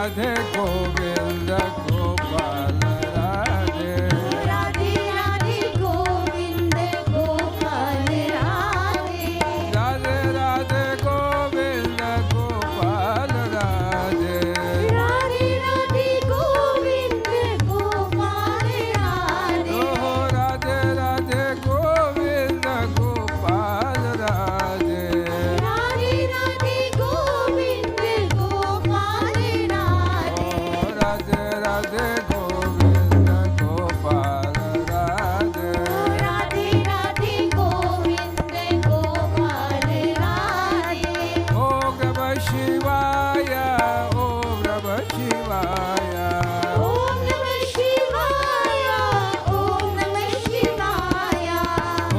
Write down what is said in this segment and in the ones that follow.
राधे गोविंद गोपाल राधे राधे राधे गोविंद गोपाल राधे राधे राधे गोविंद गोपाल राधे राधे राधे गोविंद गोपाल राधे ओ राधे राधे गोविंद गोपाल राधे राधे राधे गोविंद गोपाल राधे ओ राधे राधे गोविंद गोपाल राधे राधे राधे गोविंद गोपाल राधे ओम नमः शिवाय ओम नमः शिवाय ओम नमः शिवाय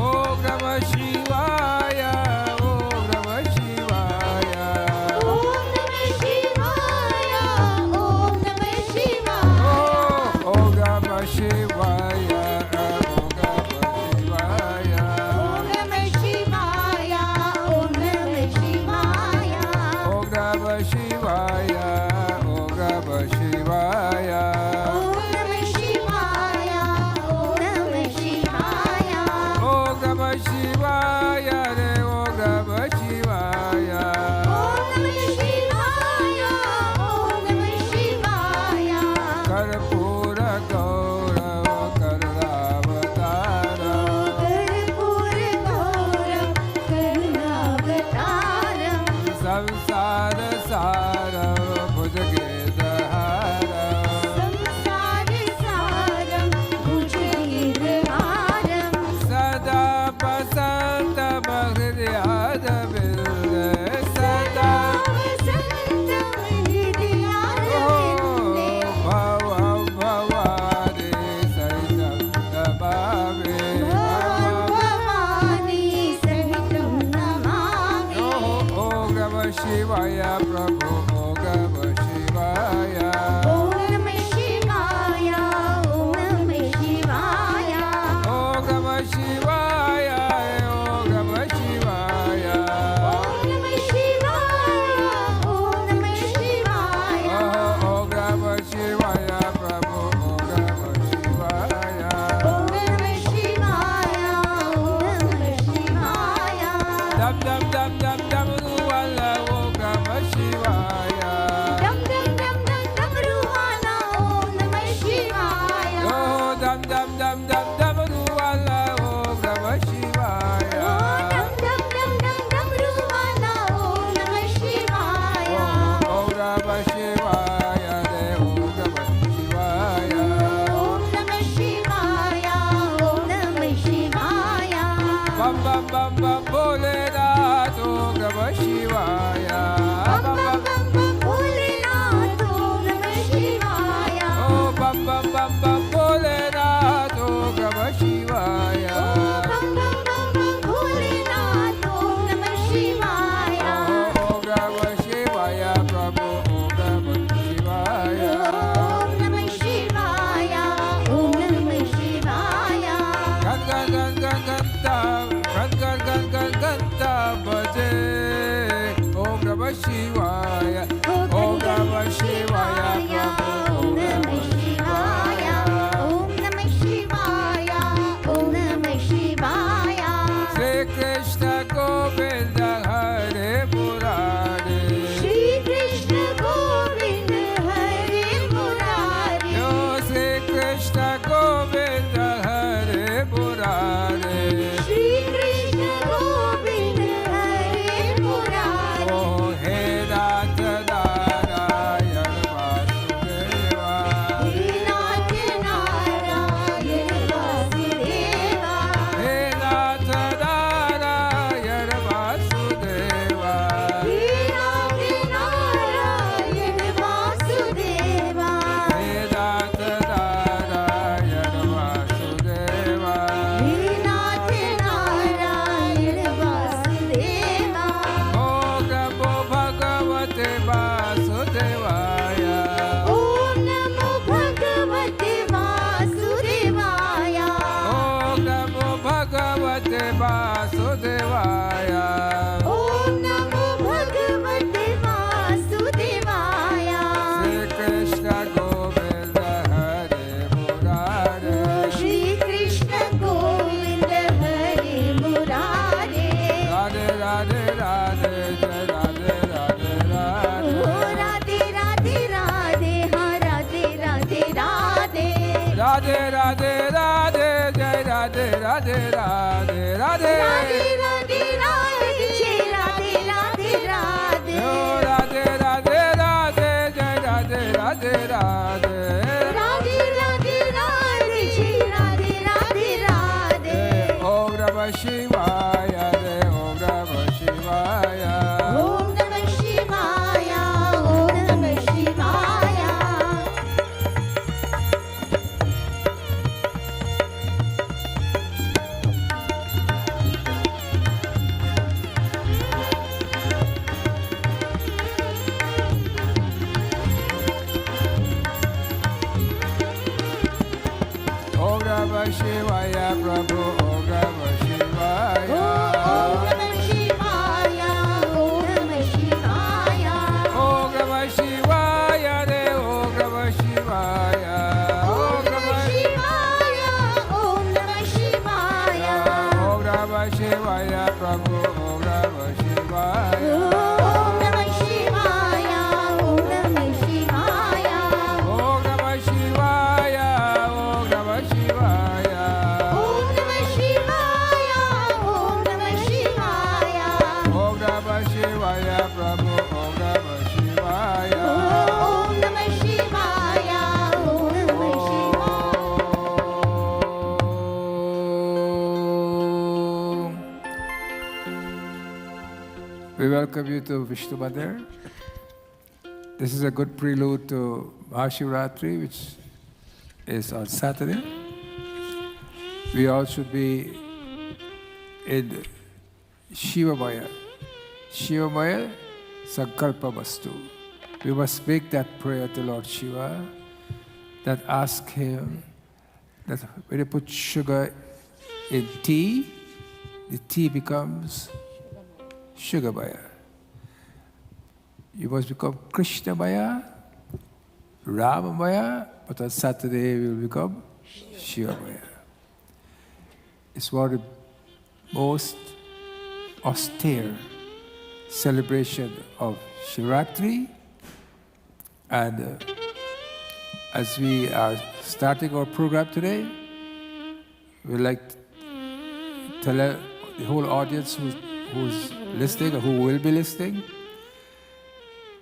ओम नमः शिवाय ओम नमः शिवाय ओम नमः शिवाय ओम नमः शिवाय ओम नमः शिवाय ओम नमः शिवाय ओम नमः शिवाय ओम नमः शिवाय ओम नमः शिवाय ओम नमः शिवाय ओम नमः शिवाय ओम नमः शिवाय ओम नमः शिवाय रे ओम नमः शिवाय ओम नमः शिवाय ओम नमः शिवाय कर्पूर गौरव करुणावतार कर्पूर गौरव करुणावतारम् संसार सार भुजगेन्द्रहार संसार सारं भुजगेन्द्रहारम् सदा बसंत हृदयाद सदा वसन्तं हृदयारविन्दे भव भवानी सहितं नमामि भवानी सहितं नमामि ओम नमः शिवाय प्रभु ओम नमः शिवाय ॐ नमः शिवाय ॐ नमः शिवाय ओम नमः शिवाय ओम नमः शिवाय ॐ नमः शिवाय ॐ नमः शिवाय ओम नमः शिवाय प्रभु ओम नमः शिवाय ॐ नमः शिवाय ॐ नमः शिवाय दम दम दम दम दम वाला ओम नमः शिवाय डम डम डम डम डमरुवाला ॐ नमः शिवाय ओ दम दम दम दम दम वाला ओम नमः शिवाय ॐ डम डम डम डम डमरुवाला ॐ नमः शिवाय ओम नमः शिवाय रे ओम नमः शिवाय ॐ नमः शिवाय ॐ नमः शिवाय बम बम बम बम भोलेनाथ ओम नमः शिवाय बम बम बम बम भोलेनाथ ॐ नमः शिवाय ओ बम बम बम बम भोलेनाथ ओम नमः शिवाय बम बम बम बम भोलेनाथ ॐ नमः शिवाय ओम नमः शिवाय प्रभु ओम नमः शिवाय ॐ नमः शिवाय ॐ नमः शिवाय gun gun gun gun Ganta बजे ओम नमः शिवाय ओम नमः शिवाय प्रभु ओम नमः शिवाय ॐ नमः शिवाय ॐ नमः शिवाय श्री कृष्ण गोविंद हरे मुरारे श्री कृष्ण गोविंद हरे मुरारी यो श्री कृष्ण गोविंद हरे मुरारे श्री कृष्ण गोविंद हरे मुरारी ओ हे नाथ नारायण वासुदेवा हे नाथ नारायण वासुदेवा हे नाथ नारायण वासुदेवा हे नाथ नारायण वासुदेवा हे नाथ नारायण वासुदेवा हे नाथ नारायण वासुदेवा ओ नमो भगवते वासुदेवाय ॐ नमो भगवते वासुदेवाय ओ नमो भगवते वासुदेवाय ॐ नमो भगवते वासुदेवाय Shri Radhe Radhe, Jai Radhe Radhe Radhe. Oh, Radhe Radhe Radhe, ha Radhe Radhe Radhe. Radhe Radhe Radhe, Jai Radhe Radhe Radhe Radhe. Radhe Radhe Radhe, Jai Radhe Radhe Radhe. Oh, Radhe Radhe Radhe, Jai Radhe Radhe Radhe. Radhe Radhe Radhe, Jai Radhe Radhe Radhe. Om Namah Shivaya, Om Namah Shivaya. Om Namah Shivaya, Om Namah Shivaya. Om Namah Shivaya, Prabhu, Om Namah Shivaya. Om Namah Shivaya, Om Namah Shivaya. Om Namah Shivaya, Om Namah Shivaya. Om Namah Shivaya, Om Namah Shivaya. Om Namah Shivaya, Prabhu, Om Namah Shivaya. Om Namah Shivaya, Om Namah Shivaya. Om Namah Shivaya, Om Namah Shivaya. Om Namah Shivaya, Om Namah Shivaya. Om Namah Shivaya, Prabhu, Om Namah Shivaya. Om Namah Shivaya, Om Namah Shivaya. We welcome you to Vishnu Mandir. This is a good prelude to Mahashivratri, which is on Saturday. We all should be in Shivamaya. Shivamaya Sankalpa Vastu. We must make that prayer to Lord Shiva, that ask him that when you put sugar in tea, the tea becomes Sugarmaya. You must become Krishnamaya, Ramamaya, but on Saturday we will become Shivamaya. It's one of the most austere celebration of Shivratri, and as we are starting our program today, we'd like to tell the whole audience who's listening or who will be listening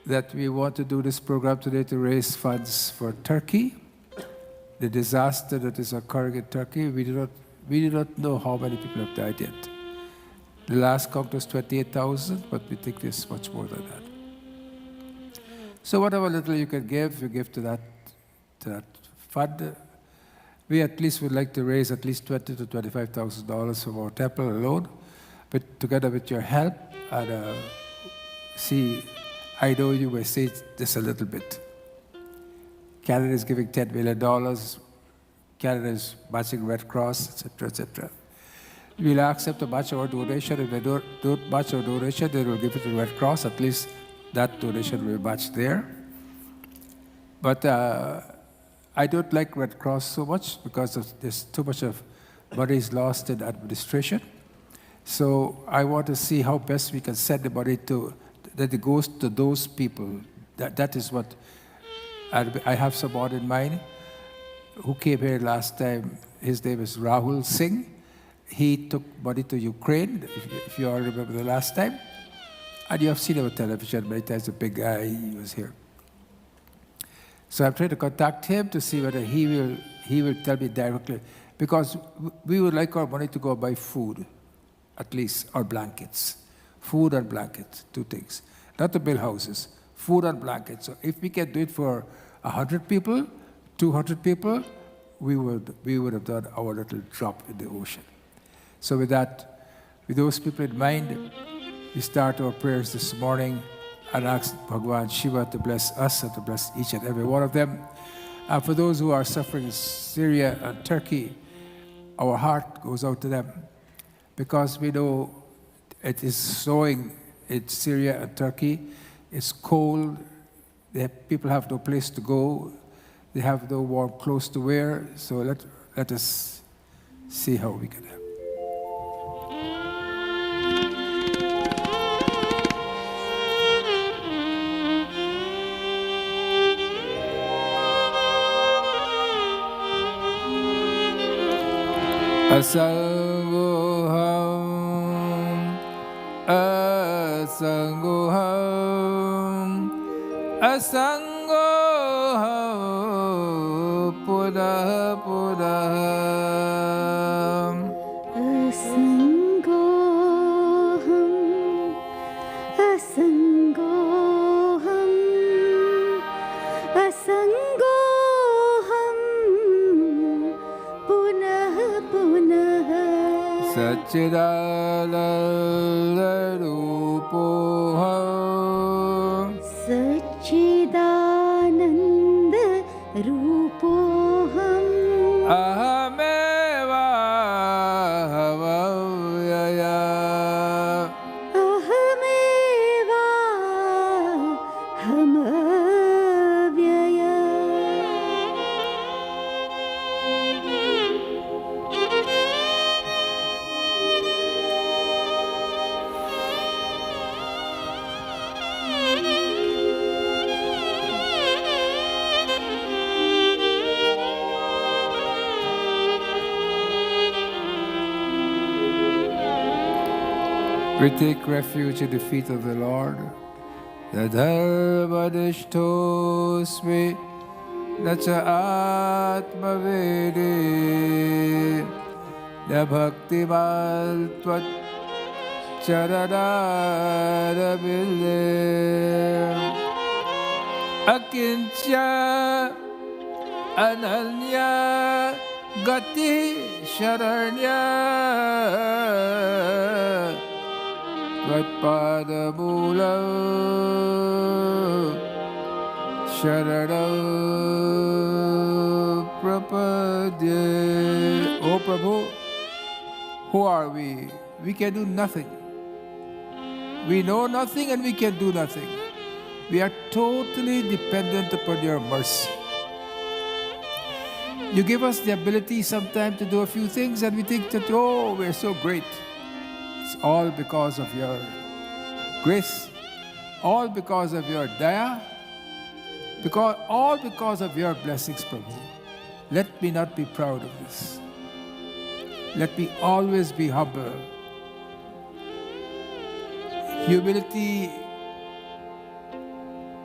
that we want to do this program today to raise funds for Turkey, the disaster that is occurring in Turkey. We do not know how many people have died yet. The last count was 28,000, but we think there's much more than that. So whatever little you can give, you give to that fund. We at least would like to raise at least $20,000 to $25,000 from our temple alone, but together with your help, and see, I know you may say this a little bit. Canada is giving $10 million. Canada is matching Red Cross, etc., etc. We'll accept a match our donation. If they don't match our donation, they will give it to Red Cross. At least that donation will match there. But I don't like Red Cross so much because there's too much of money is lost in administration. So I want to see how best we can send the money to, that it goes to those people. That is what, I have someone in mind who came here last time. His name is Rahul Singh. He took money to Ukraine, if you all remember the last time. And you have seen him on television many times, a big guy, he was here. So I'm trying to contact him to see whether he will tell me directly, because we would like our money to go buy food, at least, or blankets. Food and blankets, two things. Not to build houses, food and blankets. So if we can do it for 100 people, 200 people, we would have done our little drop in the ocean. So with that, with those people in mind, we start our prayers this morning and ask Bhagwan Shiva to bless us and to bless each and every one of them. And for those who are suffering in Syria and Turkey, our heart goes out to them, because we know it is snowing in Syria and Turkey. It's cold. People have no place to go. They have no warm clothes to wear. So let us see how we can help. Asangoham, asangoham, asangoham, punah punah. Asangoham, asangoham, asangoham, punah punah. Satchidanandarupoham, Satchidananda Rupoham, ahameva havavyaya. Ahameva Hamavyaya. We take refuge in the feet of the Lord. Dadharmadishtosmi nacha atmavedi na bhaktimal tvat charanarabilde akincha ananya gati sharanya Vatpadamulam Sharanam Prapadye. Oh Prabhu, who are we? We can do nothing. We know nothing and we can do nothing. We are totally dependent upon your mercy. You give us the ability sometimes to do a few things and we think that, oh, we're so great. It's all because of your grace, all because of your daya, all because of your blessings, Prabhu. Let me not be proud of this. Let me always be humble. Humility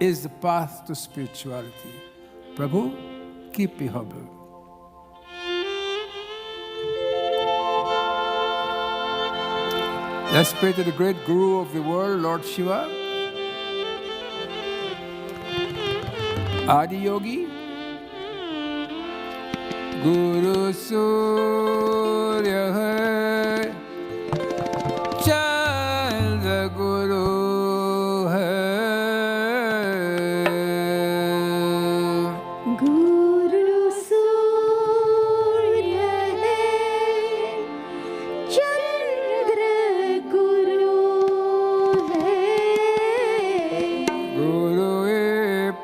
is the path to spirituality. Prabhu, keep me humble. Let's pray to the great Guru of the world, Lord Shiva, Adi Yogi, Guru Surya hai, Chandra Guru hai. Guru Surya hai, Chandra Guru hai. Guru e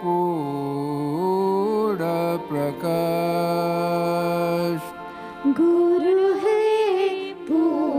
Pura Prakash. Guru hai Pura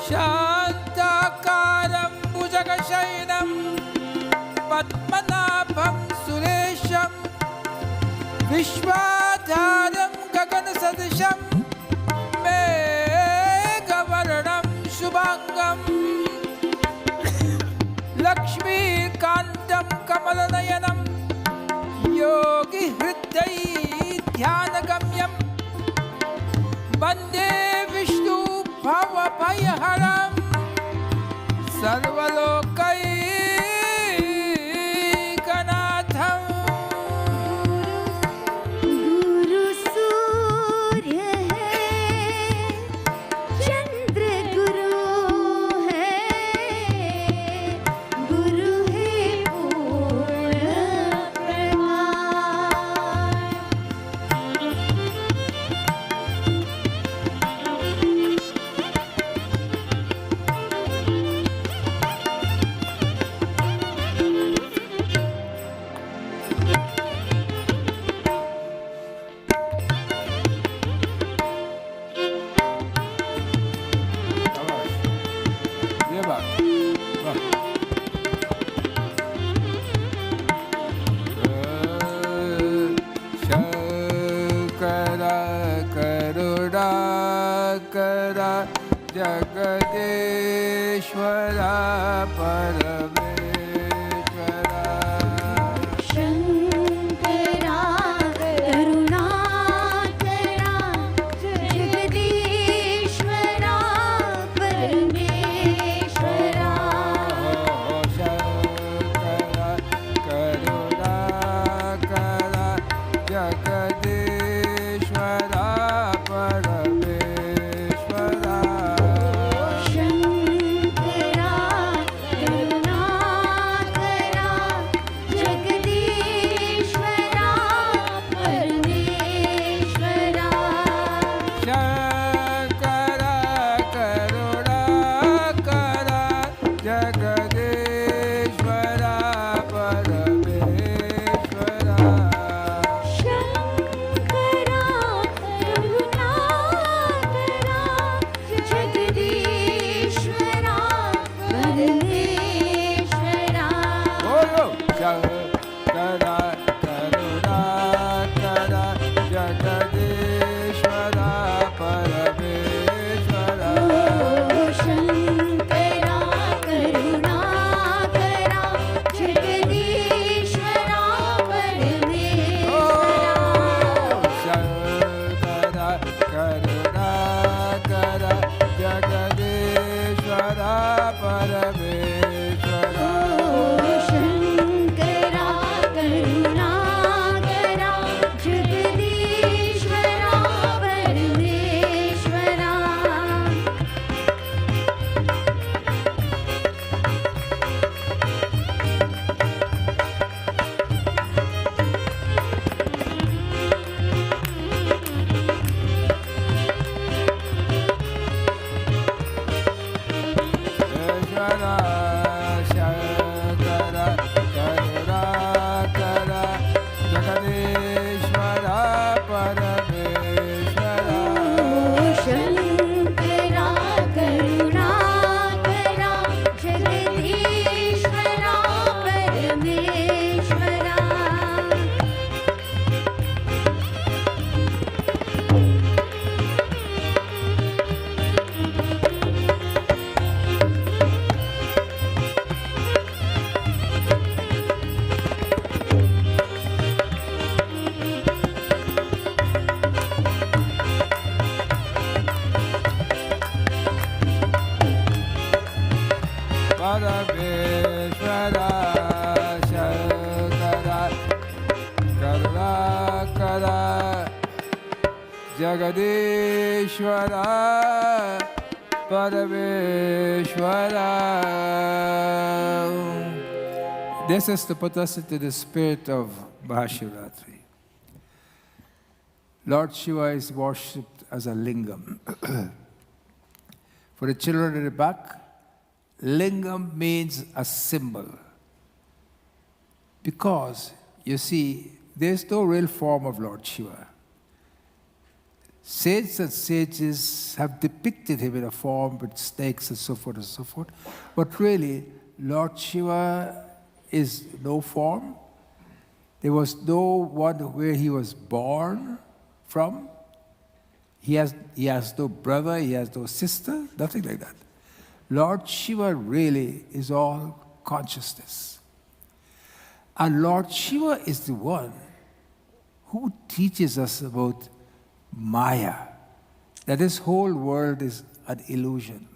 शान्ताकारं भुजगशयनं पद्मनाभं सुरेशं विश्वाधारं गगनसदृशं मेघवर्णं शुभाङ्गं लक्ष्मीकान्तं कमलनयनं योगिहृदये ध्यानगम्यं वन्दे विष्णु भवभयहरं सर्वलोकैकनाथम्। गुरु सूर्य है, चंद्र गुरु है, गुरु है पूर्ण ये बात शंकर करुणाकर जगदीश्वर परमेश्वर शंकरा करुणाकरा जगदीश्वरा परमेश्वरा शंकरा करुणाकर शंकरा करुणाकरा जगदीश्वरा परमेश्वरा शंकरा करुणाकर जगदीश्वरा परमेश्वरा शंकरा शंकरा करुणाकर जगदीश्वरा परमेश्वरा शंकरा करुणाकरा जगदीश्वरा परमेश्वरा शंकरा करुणाकर जगदीश्वरा परमेश्वरा शंकरा करुणाकरा जगदीश्वरा परमेश्वरा परमेश्वरा शंकरा करुणाकर जगदीश्वरा परमेश्वरा. This is to put us into the spirit of Mahashivratri. Lord Shiva is worshipped as a lingam. For the children in the back, lingam means a symbol. Because, you see, there's no real form of Lord Shiva. saints and sages have depicted him in a form with snakes and so forth and so forth. But really, Lord Shiva is no form. There was no one where he was born from. He has no brother, he has no sister, nothing like that. Lord Shiva really is all consciousness. And Lord Shiva is the one who teaches us about Maya, that this whole world is an illusion.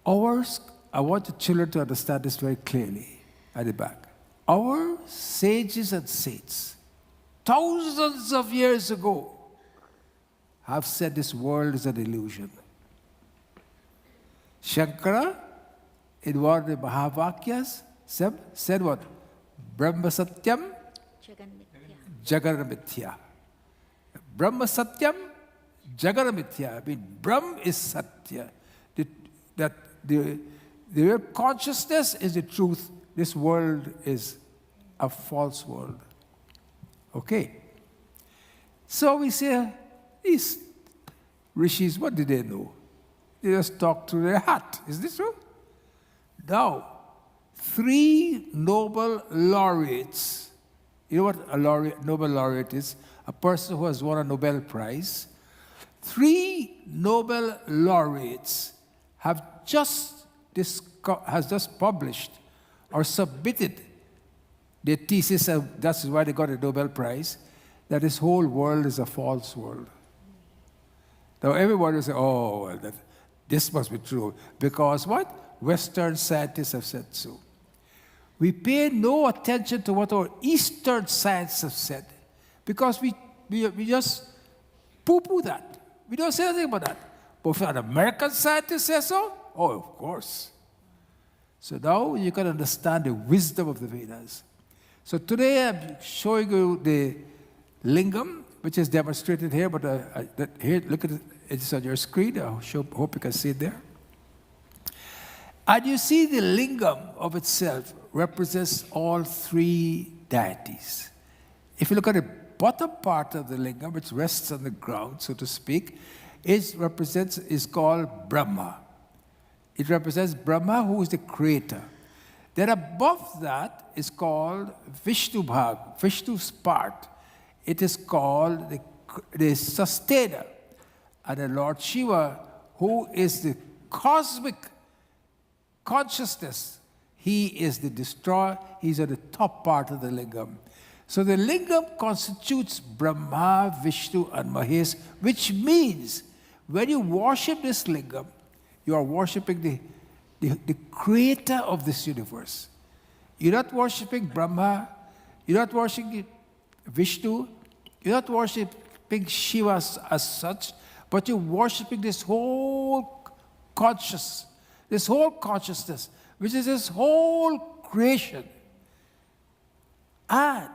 I want the children to understand this very clearly at the back. Our sages and saints, thousands of years ago, have said this world is an illusion. Shankara, in one of the Mahavakyas, said what? Brahma Satyam, Jagana Mithya. Brahma Satyam, Jagana Mithya. I mean, Brahm is Satya. The real consciousness is the truth. This world is a false world. Okay. So we say, these rishis, what did they know? They just talked through their hat. Is this true? Now, 3 Nobel laureates. You know what a Nobel laureate is? A person who has won a Nobel Prize. 3 Nobel laureates have just published or submitted their thesis, and that's why they got a Nobel Prize, that this whole world is a false world. Now everybody will say, oh, well, this must be true. Because what? Western scientists have said so. We pay no attention to what our Eastern science have said, because we just poo-poo that. We don't say anything about that. But if an American scientist says so, oh, of course. So now you can understand the wisdom of the Vedas. So today I'm showing you the lingam, which is demonstrated here, but here, look at it, it's on your screen. I hope you can see it there. And you see the lingam of itself represents all 3 deities. If you look at the bottom part of the lingam, which rests on the ground, so to speak, is called Brahma. It represents Brahma, who is the creator. Then above that is called Vishnu Bhag, Vishnu's part. It is called the sustainer. And the Lord Shiva, who is the cosmic consciousness, he is the destroyer. He's at the top part of the lingam. So the lingam constitutes Brahma, Vishnu, and Mahesh, which means when you worship this lingam, you are worshiping the creator of this universe. You're not worshiping Brahma, you're not worshiping Vishnu, you're not worshiping Shiva as such, but you're worshiping this whole consciousness, which is this whole creation. And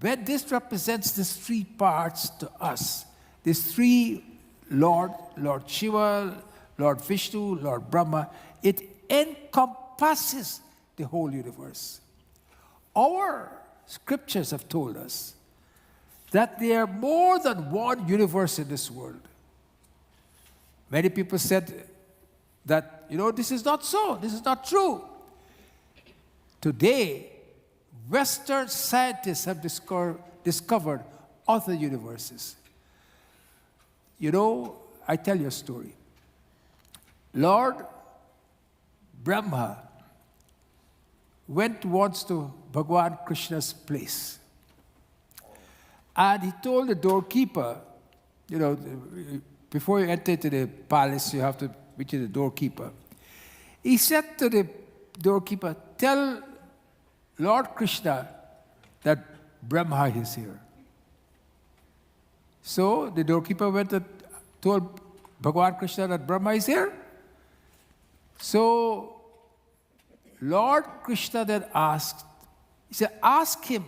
when this represents these 3 parts to us, these 3 Lord Shiva, Lord Vishnu, Lord Brahma, it encompasses the whole universe. Our scriptures have told us that there are more than one universe in this world. Many people said that, this is not so, this is not true. Today, Western scientists have discovered other universes. I tell you a story. Lord Brahma went once to Bhagwan Krishna's place. And he told the doorkeeper, before you enter into the palace, you have to meet the doorkeeper. He said to the doorkeeper, tell Lord Krishna that Brahma is here. So the doorkeeper went and told Bhagwan Krishna that Brahma is here. So Lord Krishna then asked, he said, ask him,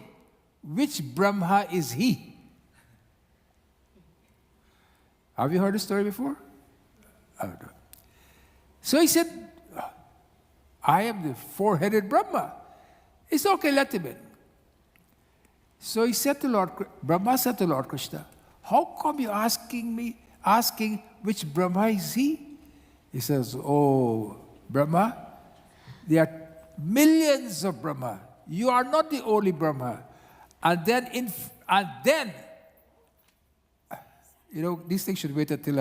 which Brahma is he? Have you heard this story before? I don't know. So he said, I am the 4-headed Brahma. It's okay, let him in. So Brahma said to Lord Krishna, how come you asking which Brahma is he? He says, oh, Brahma, there are millions of Brahma. You are not the only Brahma. And then, these things should wait until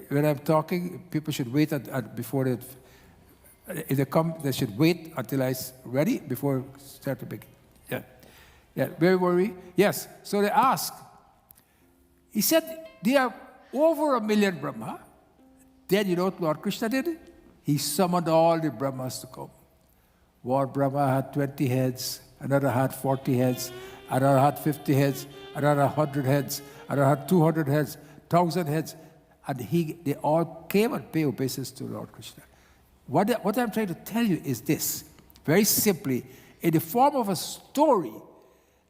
when I'm talking, people should wait before if they come, they should wait until I'm ready before start to begin. Yeah. Where were we? Yes. So they asked. He said, there are over 1 million Brahma. Then you know what Lord Krishna did? He summoned all the Brahmas to come. One Brahma had 20 heads, another had 40 heads, another had 50 heads, another 100 heads, another had 200 heads, 1,000 heads. And they all came and paid obeisance to Lord Krishna. What I'm trying to tell you is this, very simply, in the form of a story,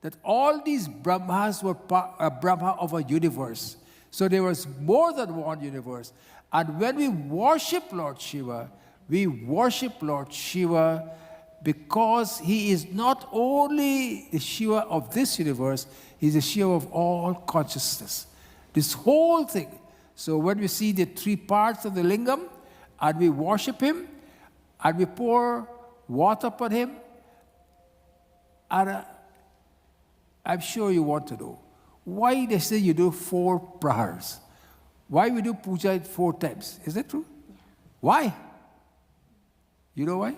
that all these Brahmas were a Brahma of a universe. So there was more than one universe. And when we worship Lord Shiva, we worship Lord Shiva because he is not only the Shiva of this universe, he's the Shiva of all consciousness. This whole thing. So when we see the 3 parts of the lingam, and we worship him, and we pour water upon him, and I'm sure you want to know why they say you do 4 prahars. Why we do puja 4 times? Is that true? Yeah. Why? You know why?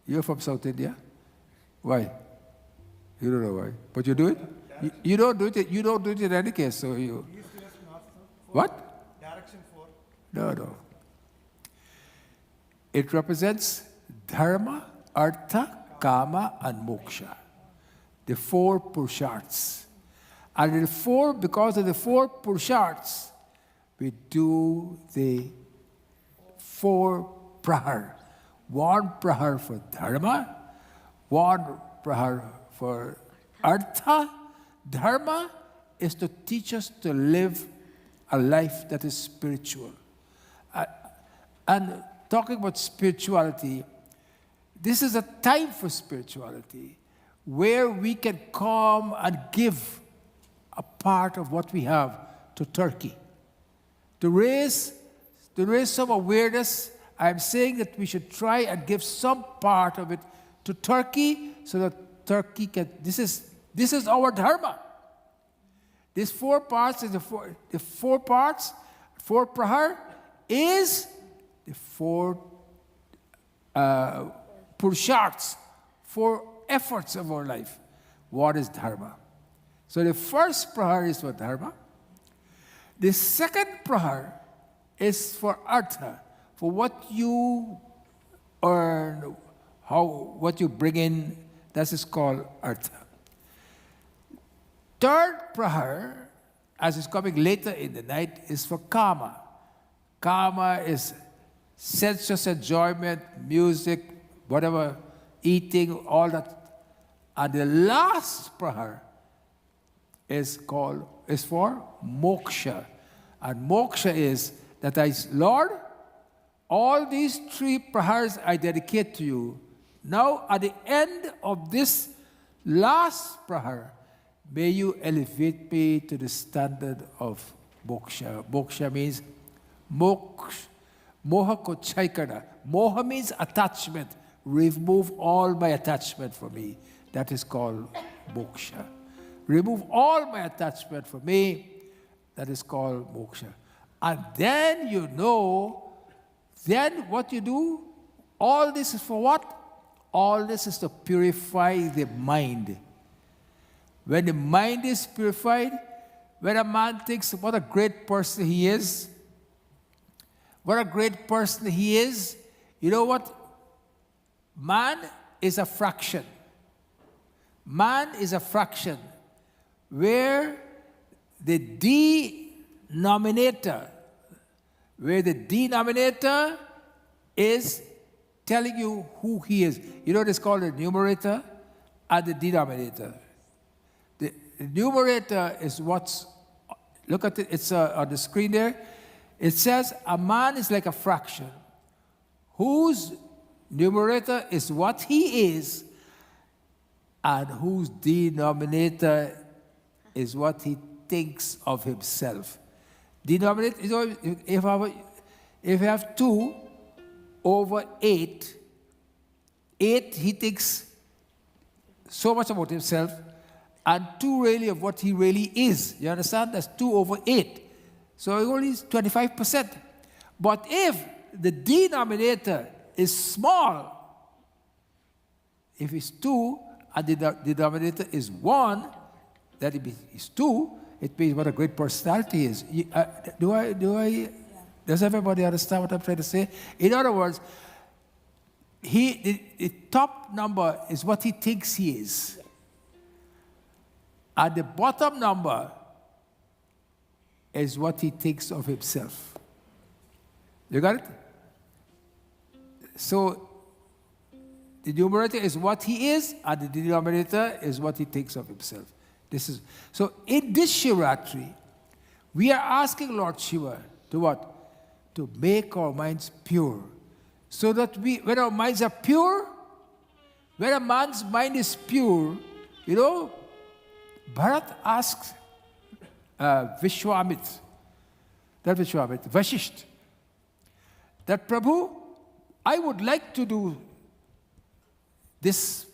You're from South India. Why? You don't know why, but you do it. You don't do it. You don't do it in any case. So you. What? Direction 4. No. It represents dharma, artha, kama, and moksha. The 4 purusharths. And because of the 4 purusharths, we do the 4 prahar. 1 prahar for dharma, 1 prahar for artha. Dharma is to teach us to live a life that is spiritual. And talking about spirituality, this is a time for spirituality where we can come and give a part of what we have to Turkey. To raise some awareness, I'm saying that we should try and give some part of it to Turkey so that Turkey can, this is our dharma. These 4 parts is the 4 parts, 4 prahar is the 4 purusharths, 4 efforts of our life. What is dharma? So the first prahar is for dharma. The second prahar is for artha, for what you earn, what you bring in, that is called artha. Third prahar, as is coming later in the night, is for kama. Kama is sensuous enjoyment, music, whatever, eating, all that. And the last prahar is for moksha. And moksha is that Lord, all these 3 prahars I dedicate to you. Now, at the end of this last prahar, may you elevate me to the standard of moksha. Moksha means moha ko chaikana. Moha means attachment. Remove all my attachment from me. That is called moksha. Remove all my attachment from me. That is called moksha. And then then what you do, all this is for what? All this is to purify the mind. When the mind is purified, when a man thinks what a great person he is, you know what? Man is a fraction. Man is a fraction where the denominator is telling you who he is. You know what is called the numerator and the denominator. The numerator is look at it, it's on the screen there. It says a man is like a fraction whose numerator is what he is and whose denominator is what he thinks of himself. Denominator, you know, if you have 2 over 8, 8 he thinks so much about himself, and 2 really of what he really is. You understand? That's 2 over 8. So it only is 25%. But if the denominator is small, if it's 2 and the denominator is 1, that is 2, it means what a great personality is. Does everybody understand what I'm trying to say? In other words, the top number is what he thinks he is. And the bottom number is what he thinks of himself. You got it? So the numerator is what he is, and the denominator is what he thinks of himself. So in this Shivratri, we are asking Lord Shiva to what? To make our minds pure. So that when our minds are pure, when a man's mind is pure, you know, Bharat asks Vashisht, that Prabhu, I would like to do this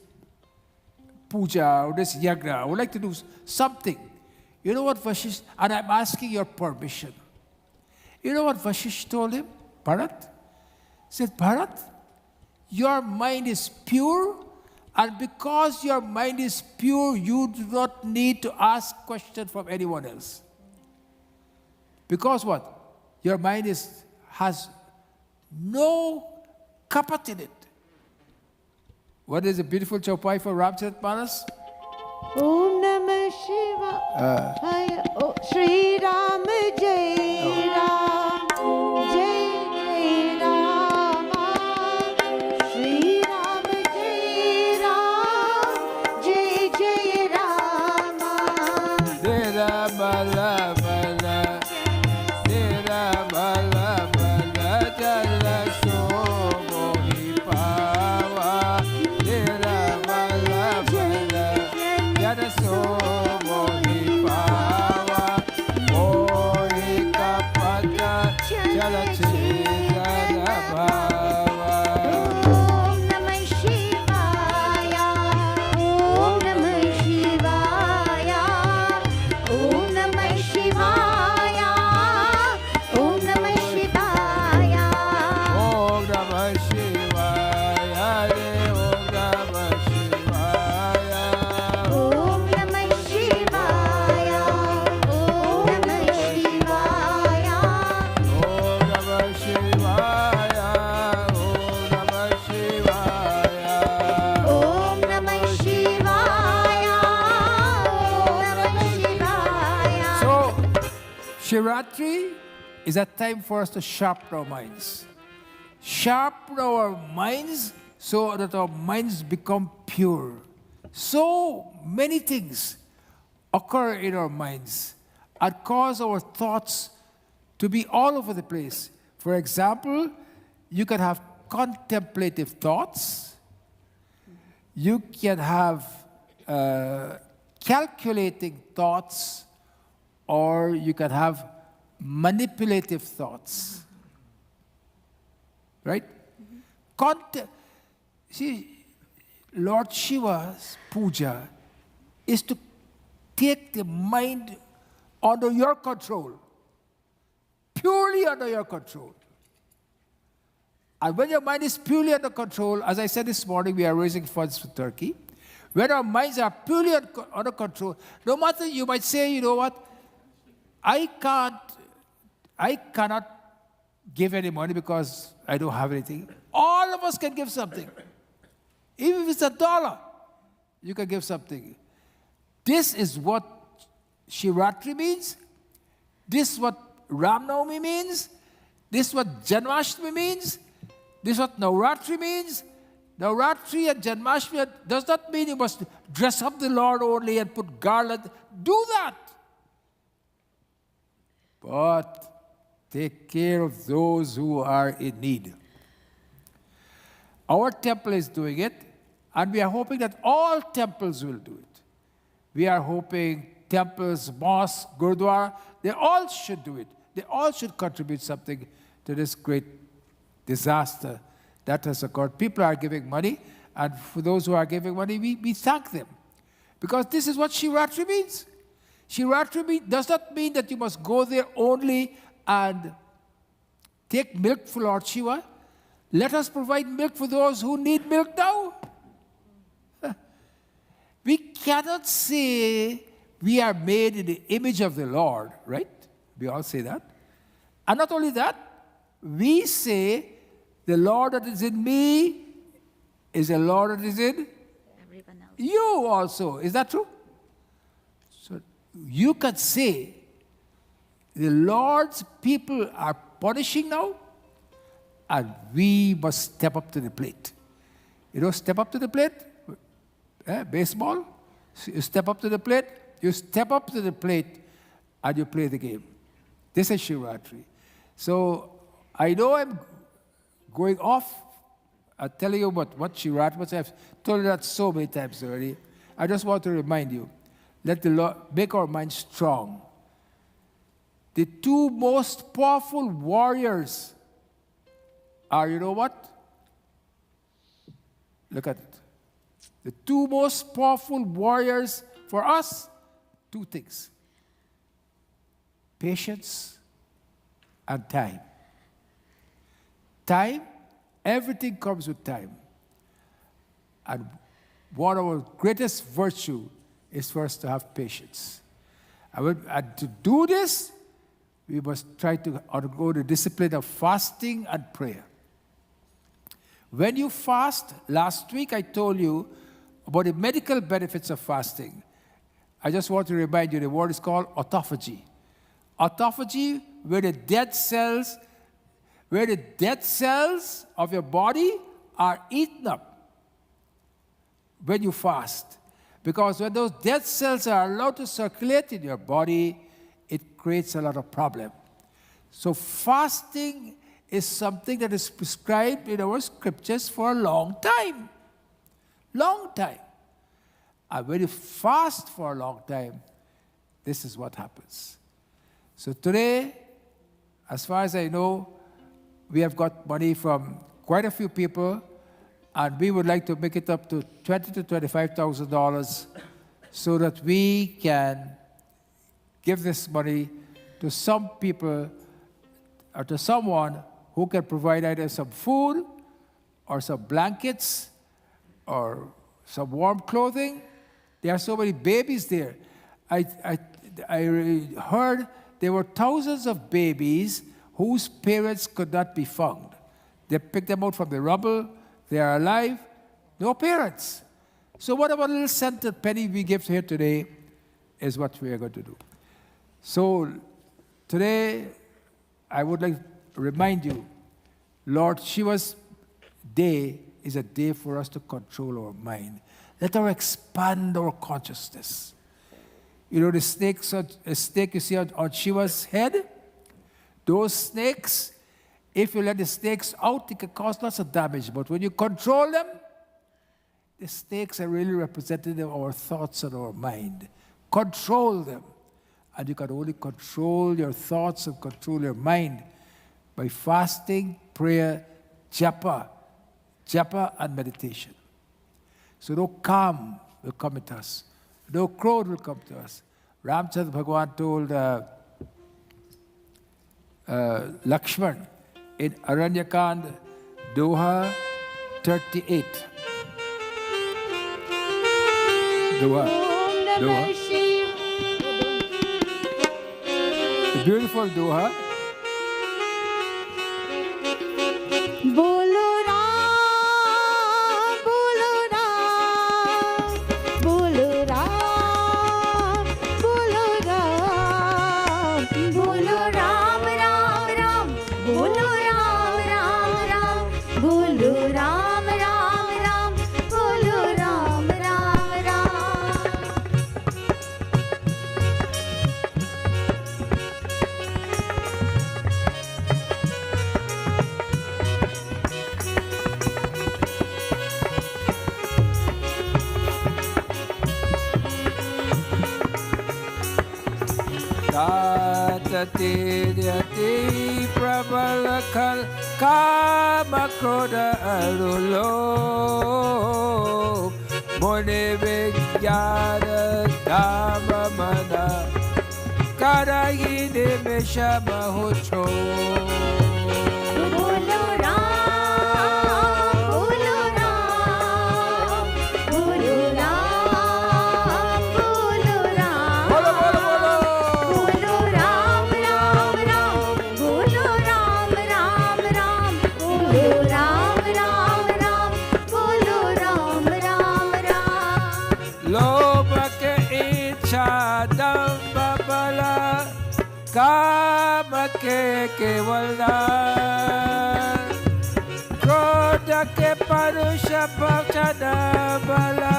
puja or this yagna. I would like to do something. You know what Vashisht, and I'm asking your permission. You know what Vashisht told him? Bharat? He said, Bharat, your mind is pure, and because your mind is pure, you do not need to ask questions from anyone else. Because what? Your mind has no kapat in it. What is a beautiful chaupai for Ramcharitmanas? Om Namah Shivaya. Oh, Shri Ram Jai Ram, Jai Rama. Shri Ram Jai Ram, Jai Rama. Tera bala bala, tera bala bala, jala shobhi pawa. Tera bala bala, jala shobhi pawa. Oi kapata, jala chidana bhava. Om Namah Shivaya. Om Namah Shivaya. Om Namah Shivaya. Om Namah Shivaya. Om Namah Shivaya, Om Namah Shivaya. Om Namah Shivaya. Om Namah Shivaya. Om Namah Shivaya, Om Namah Shivaya. Om Namah Shivaya. Om Namah Shivaya. So, Shivratri is a time for us to sharpen our minds. Sharpen our minds so that our minds become pure. So many things occur in our minds and cause our thoughts to be all over the place. For example, you can have contemplative thoughts. You can have calculating thoughts, or you can have manipulative thoughts. Right? See, Lord Shiva's puja is to take the mind under your control, purely under your control. And when your mind is purely under control, as I said this morning, we are raising funds for Turkey. When our minds are purely under control, no matter you might say, you know what, I cannot give any money because I don't have anything. All of us can give something. Even if it's $1, you can give something. This is what Shivratri means. This is what Ram Navami means. This is what Janmashtami means. This is what Navratri means. Navratri and Janmashtami does not mean you must dress up the Lord only and put garland. Do that. But take care of those who are in need. Our temple is doing it, and we are hoping that all temples will do it. We are hoping temples, mosques, gurdwara. They all should do it. They all should contribute something to this great disaster that has occurred. People are giving money, and for those who are giving money, we thank them. Because this is what Shivratri means. Shivratri does not mean that you must go there only and take milk for Lord Shiva. Let us provide milk for those who need milk now. We cannot say we are made in the image of the Lord, right? We all say that. And not only that, we say the Lord that is in me is the Lord that is in Everyone else. you also. Is that true? So you can say the Lord's people are punishing now, and we must step up to the plate. You know, step up to the plate? Baseball? You step up to the plate, and you play the game. This is Shivratri. So I know I'm going off telling you about what Shivratri was. I've told you that so many times already. I just want to remind you, let the Lord make our minds strong. The two most powerful warriors are, you know what? Look at it. The two most powerful warriors for us, two things: patience and time. Time, everything comes with time. And one of our greatest virtue is for us to have patience. And to do this, we must try to undergo the discipline of fasting and prayer. When you fast, last week I told you about the medical benefits of fasting. I just want to remind you, the word is called autophagy. Autophagy, where the dead cells of your body are eaten up when you fast. Because when those dead cells are allowed to circulate in your body, it creates a lot of problem. So fasting is something that is prescribed in our scriptures for a long time. Long time. And when you fast for a long time, this is what happens. So today, as far as I know, we have got money from quite a few people, and we would like to make it up to $20,000 to $25,000 so that we can give this money to some people or to someone who can provide either some food or some blankets or some warm clothing. There are so many babies there. I heard there were thousands of babies whose parents could not be found. They picked them out from the rubble. They are alive. No parents. So what about a little cent and penny we give here today is what we are going to do. So today, I would like to remind you, Lord Shiva's day is a day for us to control our mind. Let us expand our consciousness. You know the snake you see on Shiva's head? Those snakes, if you let the snakes out, it can cause lots of damage. But when you control them, the snakes are really representative of our thoughts and our mind. Control them. And you can only control your thoughts and control your mind by fasting, prayer, japa and meditation. So no calm will come at us. No crowd will come to us. Ramchandra Bhagavan told Lakshman in Aranyakand, Doha 38. Doha. The beautiful Doha. बोलो राम बोलो राम बोलो राम बोलो राम बोलो राम राम राम बोलो राम राम राम बोलो राम राम राम बोलो Ram Ram Ram Tatatati Prabalakal Kama Kroda Arulo Mone Vigyana Dhamma Mana Karayini Mishama Hucho बोलो राम बोलो राम बोलो राम बोलो राम Bolo bolo bolo बोलो राम राम राम बोलो राम राम राम बोलो राम राम राम बोलो Ram Ram Ram Loba ke icha damba bala Kama ke kevalna Krodha ke parusha bhakshana bala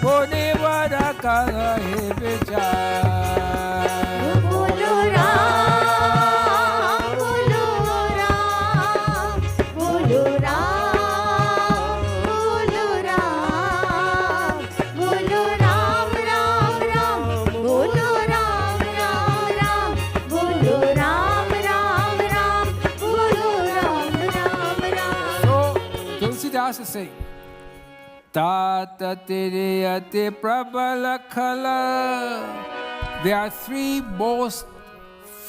Muni vada kahi vichar बोलो राम बोलो राम बोलो राम बोलो राम बोलो राम राम राम बोलो राम राम राम बोलो राम राम राम बोलो Ram Ram Ram So, Tulsidas is saying, Tata Tiriyate Prabala Khala. There are three most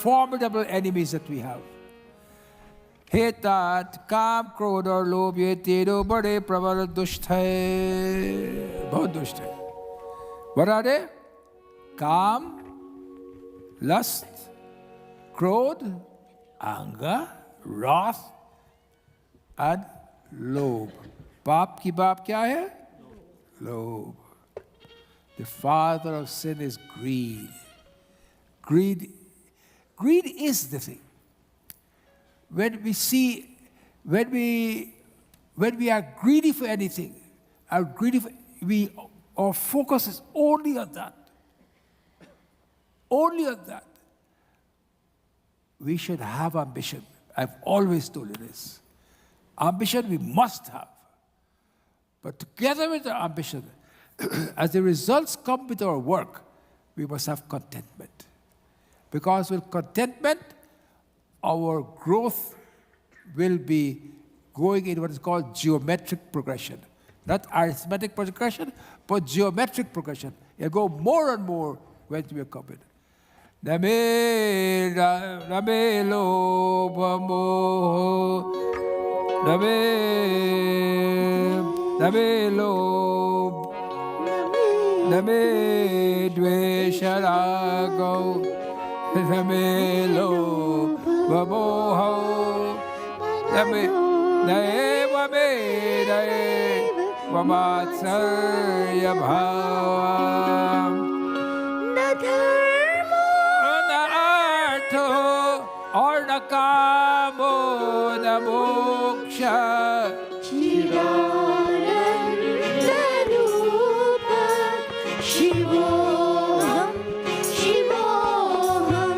formidable enemies that we have. He tat, Kam, Krodha और लोभ ये तीनों बड़े प्रबल दुष्ट हैं, बहुत दुष्ट हैं. What are they? Kam, lust, Krodha, anger, wrath, and लोभ. पाप की बाप क्या है? लोभ. The father of sin is greed. Greed is the thing. When we are greedy for anything, our focus is only on that. Only on that. We should have ambition. I've always told you this. Ambition we must have. But together with our ambition, as the results come with our work, we must have contentment. Because with contentment, our growth will be going in what is called geometric progression. Not arithmetic progression, but geometric progression. It'll go more and more when we are coming. Name lo bamo Name lo Name dvesharago Name lo bamoho Name vame vamatsarya bhavam न धर्म न artho or na kamo na moksha चिदानन्दरूप शिवोऽहं शिवोऽहं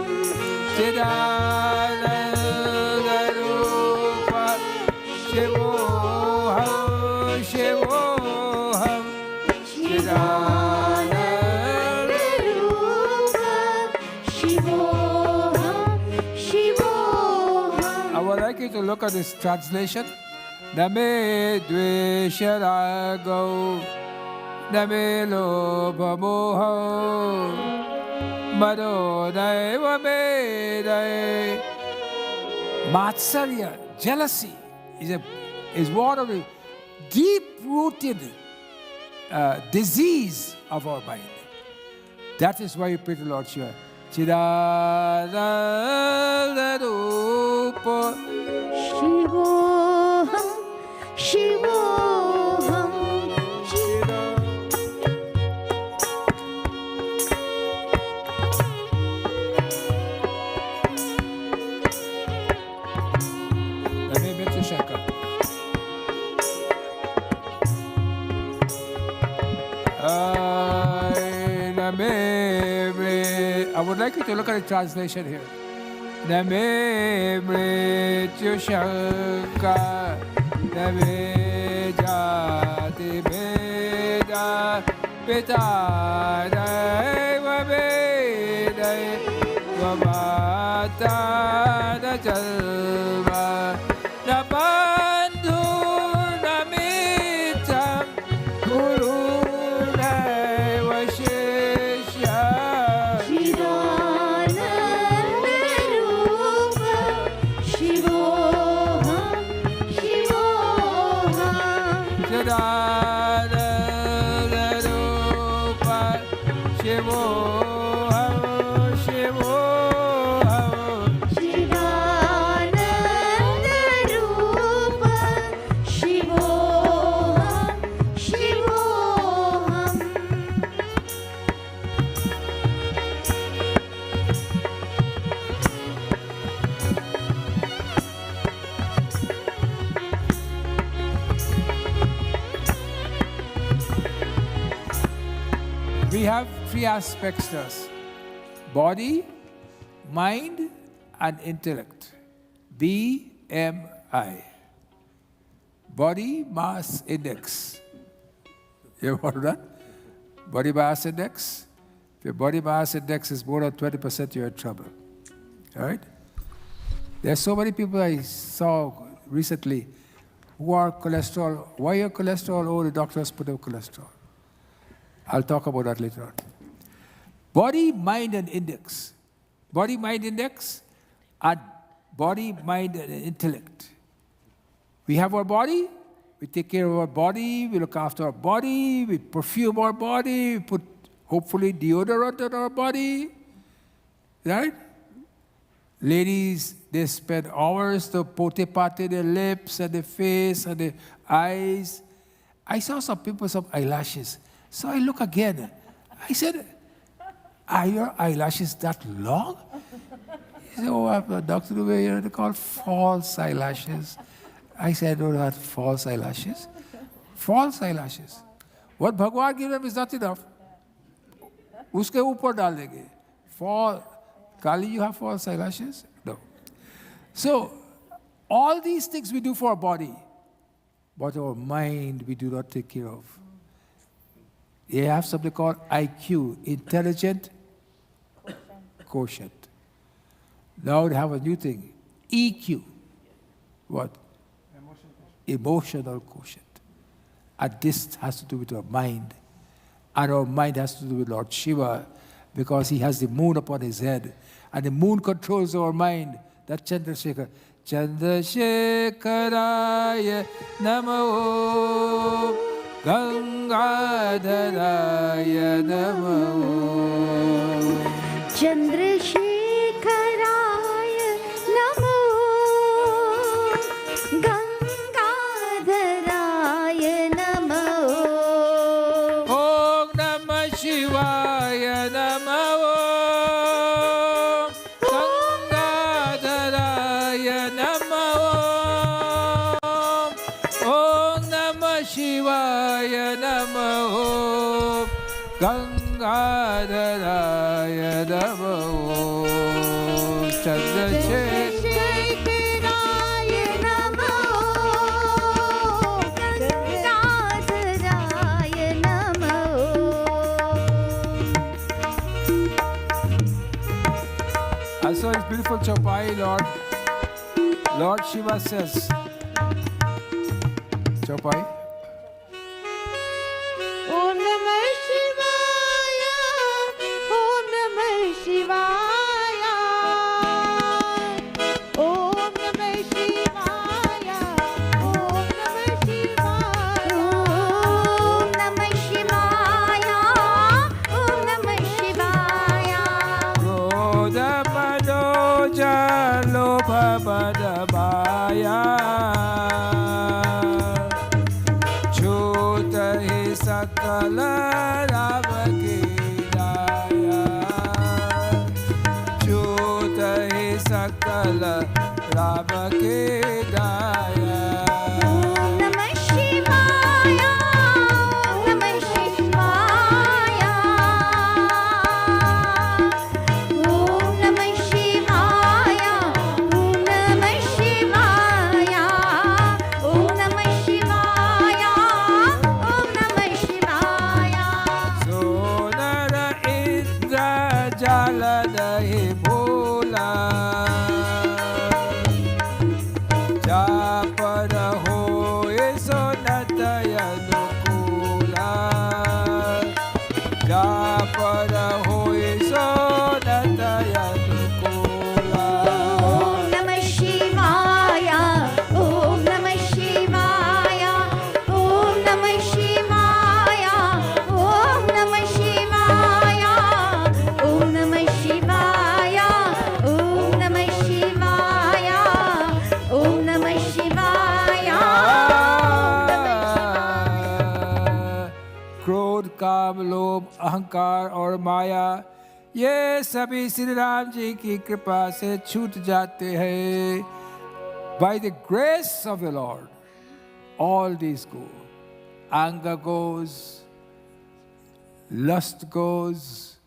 Chidanandarupa Shivoham Shivoham चिदानन्दरूप शिवोऽहं शिवोऽहं I would like you to look at this translation. Name dvesharago Name lobha moho Mado daiva medai Matsarya, jealousy, is one of the deep-rooted disease of our mind. That is why we pray to Lord Shiva. Chidanandarupa शिवोऽहं शिवोऽहं I would like you to look at the translation here. Name Mrityu Shanka Name Jati Veda Pita Daiva Veda Vama Mata na jalva na bandhu na mitam Guru naiva sheshya Shivananda Rupa Shivoham Shivoham Sadananda Rupa Shivoham Shivoham Shivananda Rupa Shivoham Shivoham We have three aspects to us: body, mind, and intellect. BMI. Body Mass Index. You ever heard of that? Body Mass Index? If your body mass index is more than 20%, you're in trouble. All right? There are so many people I saw recently who are cholesterol. Why your cholesterol? Oh, the doctors put up cholesterol. I'll talk about that later on. Body, mind, and index. Body, mind, index, and body, mind, and intellect. We have our body, we take care of our body, we look after our body, we perfume our body, we put, hopefully, deodorant on our body, right? Ladies, they spend hours to pote-pate their lips and their face and their eyes. I saw some people, some eyelashes. So I look again. I said, are your eyelashes that long? He said, oh, I'm a doctor over here. They're called false eyelashes. I said, I don't have false eyelashes. False eyelashes. What Bhagwan gave them is not enough. Uske upar dal denge. Kali, you have false eyelashes? No. So, all these things we do for our body, but our mind we do not take care of. They have something called IQ, intelligent quotient. Now they have a new thing, EQ. What? Emotional quotient. And this has to do with our mind. And our mind has to do with Lord Shiva, because he has the moon upon his head. And the moon controls our mind. That's Chandrasekhar. Chandrasekharaya namo Gangadharaya namo Chandrasekharaya Namo Gangadharaya Namo Om Namah Shivaya namo Gangadharaya namo Om Namah Shivaya namo Gangadharaya namo Chandrasekhar Chandrasekharaya Namo Gangadharaya Namo I saw his beautiful chaupai, Lord Shiva says, chaupai, Om Namah Shivaya Om Namah Shivaya Om Namah Shivaya Om Namah Shivaya Om Namah Shivaya Om Namah Shivaya Krodha Madoja Lobha Madabaya Chota Hi Sakala Ravaki Daya Chota Hi Sakala Ravaki Daya Om Namah Shivaya Om Namah Shivaya Om Namah Shivaya Om Namah Shivaya Om Namah Shivaya Om Namah Shivaya Sonara Indra Jaladahi Bhola अहंकार और माया, ये सभी श्री राम जी की कृपा से छूट जाते हैं. By the grace of the Lord, all these go. Anger goes, lust goes,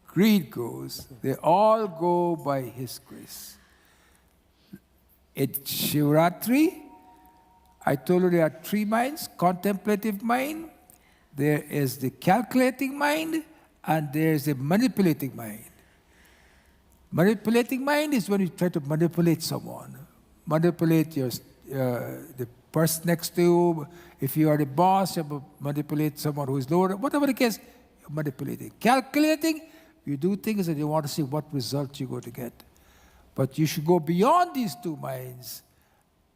greed goes. They all go by His grace. At Shivratri, I told you there are three minds: contemplative mind, there is the calculating mind, and there is the manipulating mind. Manipulating mind is when you try to manipulate someone. Manipulate the person next to you. If you are the boss, you manipulate someone who is lower. Whatever the case, you're manipulating. Calculating, you do things and you want to see what result you're going to get. But you should go beyond these two minds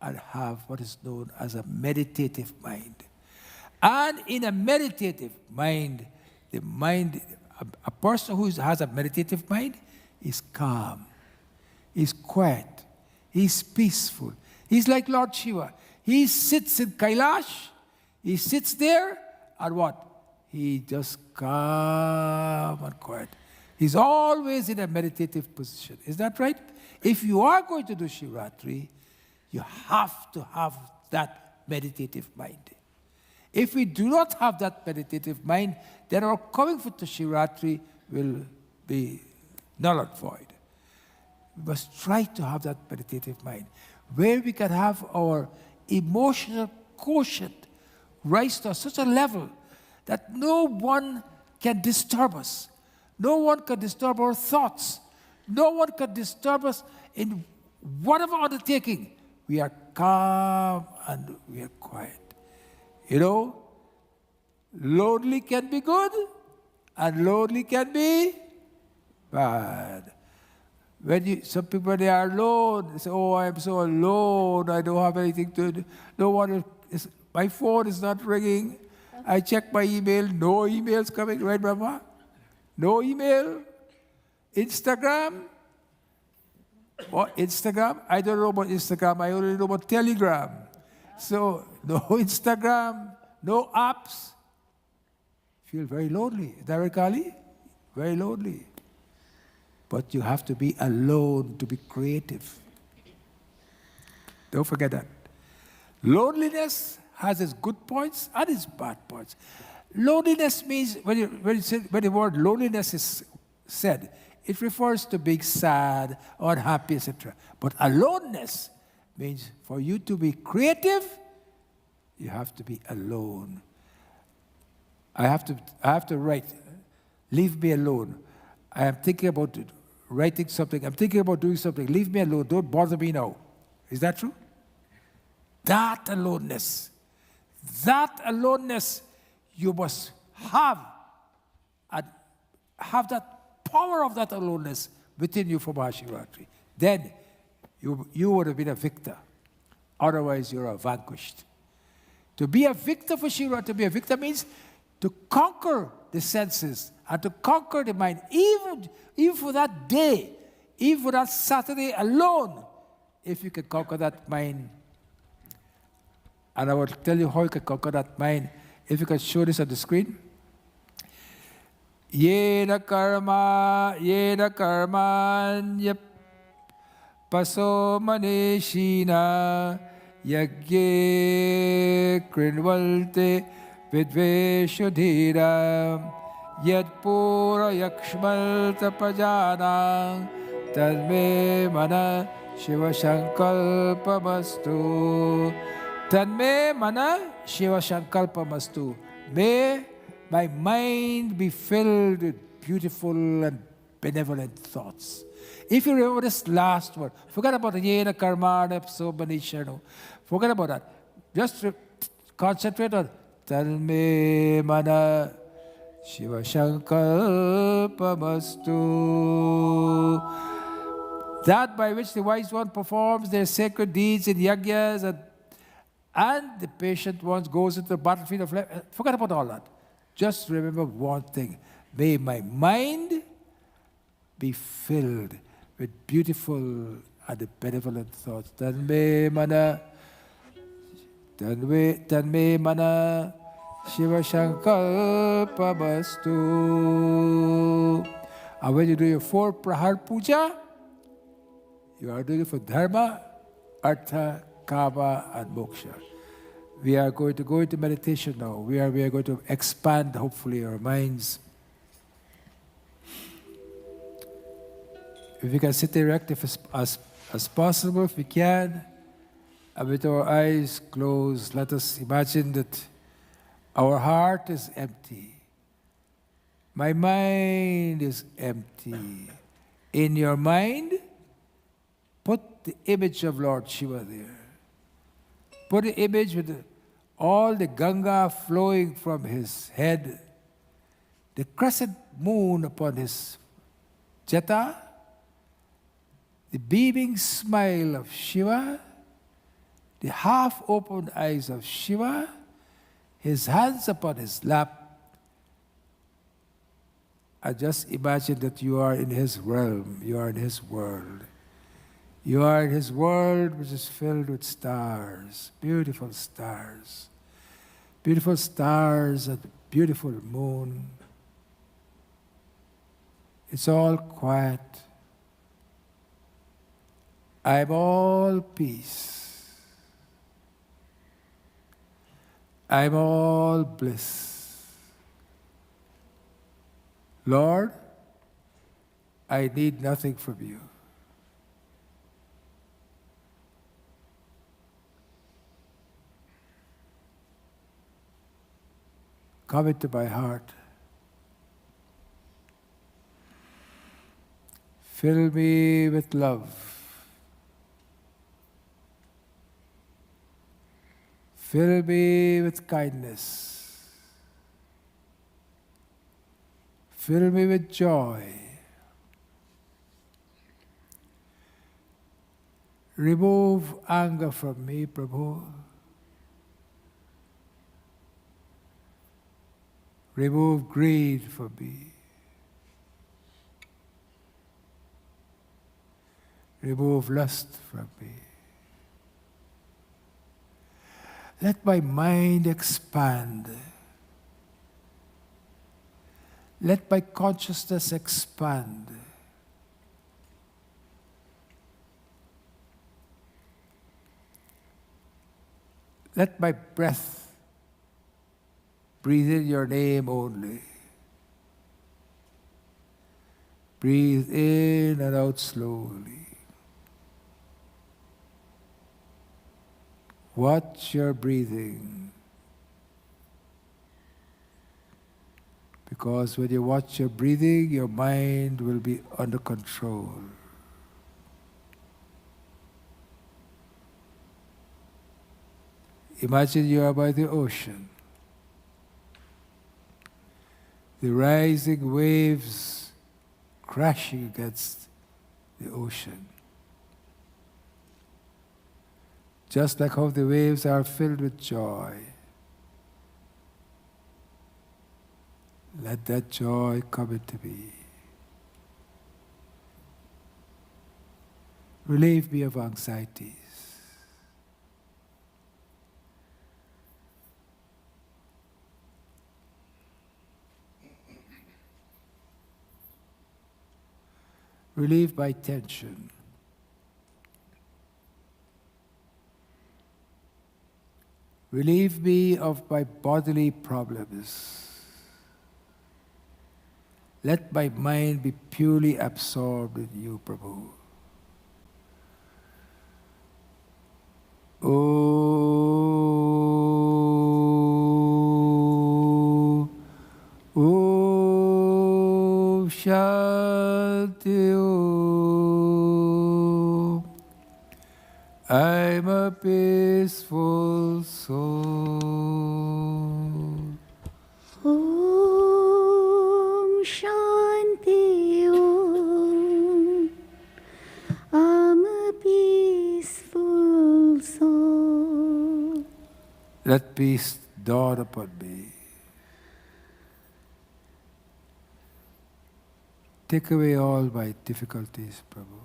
and have what is known as a meditative mind. And in a meditative mind, a person who has a meditative mind is calm, is quiet, he's peaceful. He's like Lord Shiva. He sits in Kailash, he sits there, and what? He just calm and quiet. He's always in a meditative position. Is that right? If you are going to do Shivratri, you have to have that meditative mind. If we do not have that meditative mind, then our coming for Shivratri will be null and void. We must try to have that meditative mind, where we can have our emotional quotient rise to such a level that no one can disturb us. No one can disturb our thoughts. No one can disturb us in whatever undertaking. We are calm and we are quiet. You know, lonely can be good and lonely can be bad. Some people, they are alone, they say, oh, I'm so alone, I don't have anything to do. No one is, my phone is not ringing. I check my email, no emails coming, right, Brahma? No email. Instagram? What, Instagram? I don't know about Instagram, I only know about Telegram. So, no Instagram, no apps. Feel very lonely. Is that right, Kali? Very lonely. But you have to be alone to be creative. Don't forget that. Loneliness has its good points and its bad points. Loneliness means, when the word loneliness is said, it refers to being sad or unhappy, etc. But aloneness means for you to be creative, you have to be alone. I have to write, leave me alone. I am thinking about writing something. I'm thinking about doing something. Leave me alone. Don't bother me now. Is that true? That aloneness, you must have, and have that power of that aloneness within you for Mahashivratri. Then you would have been a victor. Otherwise, you're a vanquished. To be a victor for Shiva, to be a victor means to conquer the senses and to conquer the mind, even for that day, even for that Saturday alone, if you can conquer that mind. And I will tell you how you can conquer that mind. If you can show this on the screen. Yena karmanya paso maneshina yagye krinvalte vidveshudhira yad pura yakshmal tapajana tadme mana shiva shankalpamastu. Tanme mana shiva shankalpamastu. May my mind be filled with beautiful and benevolent thoughts. If you remember this last word, forget about the yena karmana psobanishano. Forget about that. Just concentrate on tanme mana shiva shankalpamastu. That by which the wise one performs their sacred deeds in yagyas and the patient one goes into the battlefield of life. Forget about all that. Just remember one thing. May my mind be filled with beautiful and benevolent thoughts. Tanme mana Shiva Shankalpamastu. And when you do your 4 Prahar Puja, you are doing it for Dharma, Artha, Kama, and Moksha. We are going to go into meditation now. We are going to expand, hopefully, our minds. If we can sit erect as possible, if we can, and with our eyes closed, let us imagine that our heart is empty. My mind is empty. In your mind, put the image of Lord Shiva there. Put the image with all the Ganga flowing from his head, the crescent moon upon his jeta, the beaming smile of Shiva, the half-opened eyes of Shiva, his hands upon his lap. And just imagine that you are in his realm, you are in his world. You are in his world, which is filled with stars, beautiful stars. Beautiful stars and beautiful moon. It's all quiet. I'm all peace. I'm all bliss. Lord, I need nothing from you. Come into my heart. Fill me with love. Fill me with kindness. Fill me with joy. Remove anger from me, Prabhu. Remove greed from me. Remove lust from me. Let my mind expand. Let my consciousness expand. Let my breath breathe in your name only. Breathe in and out slowly. Watch your breathing. Because when you watch your breathing, your mind will be under control. Imagine you are by the ocean. The rising waves crashing against the ocean. Just like how the waves are filled with joy. Let that joy come into me. Relieve me of anxieties. Relieve my tension. Relieve me of my bodily problems. Let my mind be purely absorbed in you, Prabhu. Om Shanti Om. I'm a peaceful soul. Om Shanti Om. I'm a peaceful soul. Let peace dawn upon me. Take away all my difficulties, Prabhu.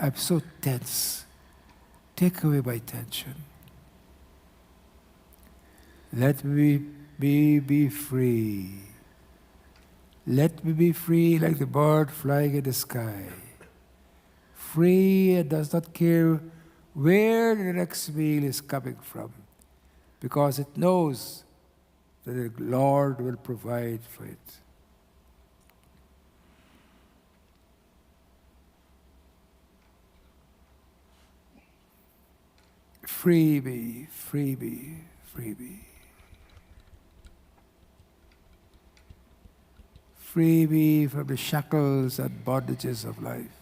I'm so tense. Take away my tension. Let me be free. Let me be free like the bird flying in the sky. Free and does not care where the next meal is coming from, because it knows that the Lord will provide for it. Free me, free me, free me. Free me from the shackles and bondages of life.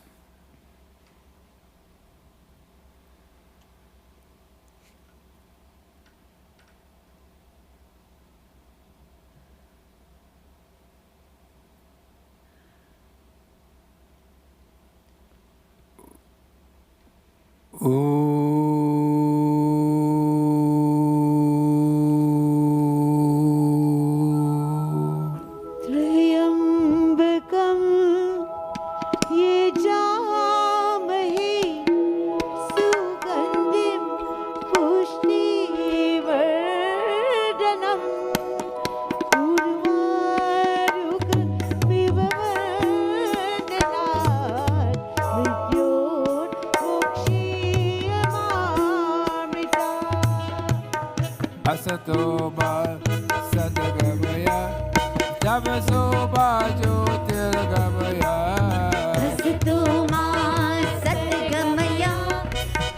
त्र्यम्बकं यजामहे सुगन्धिं पुष्टिवर्धनम् उर्वारुकमिव वर्धनात् मृत्योर्मुक्षीयमामृतात् Asato ma sadgamaya, tamaso ma jyotirgamaya. असतो मा सद्गमय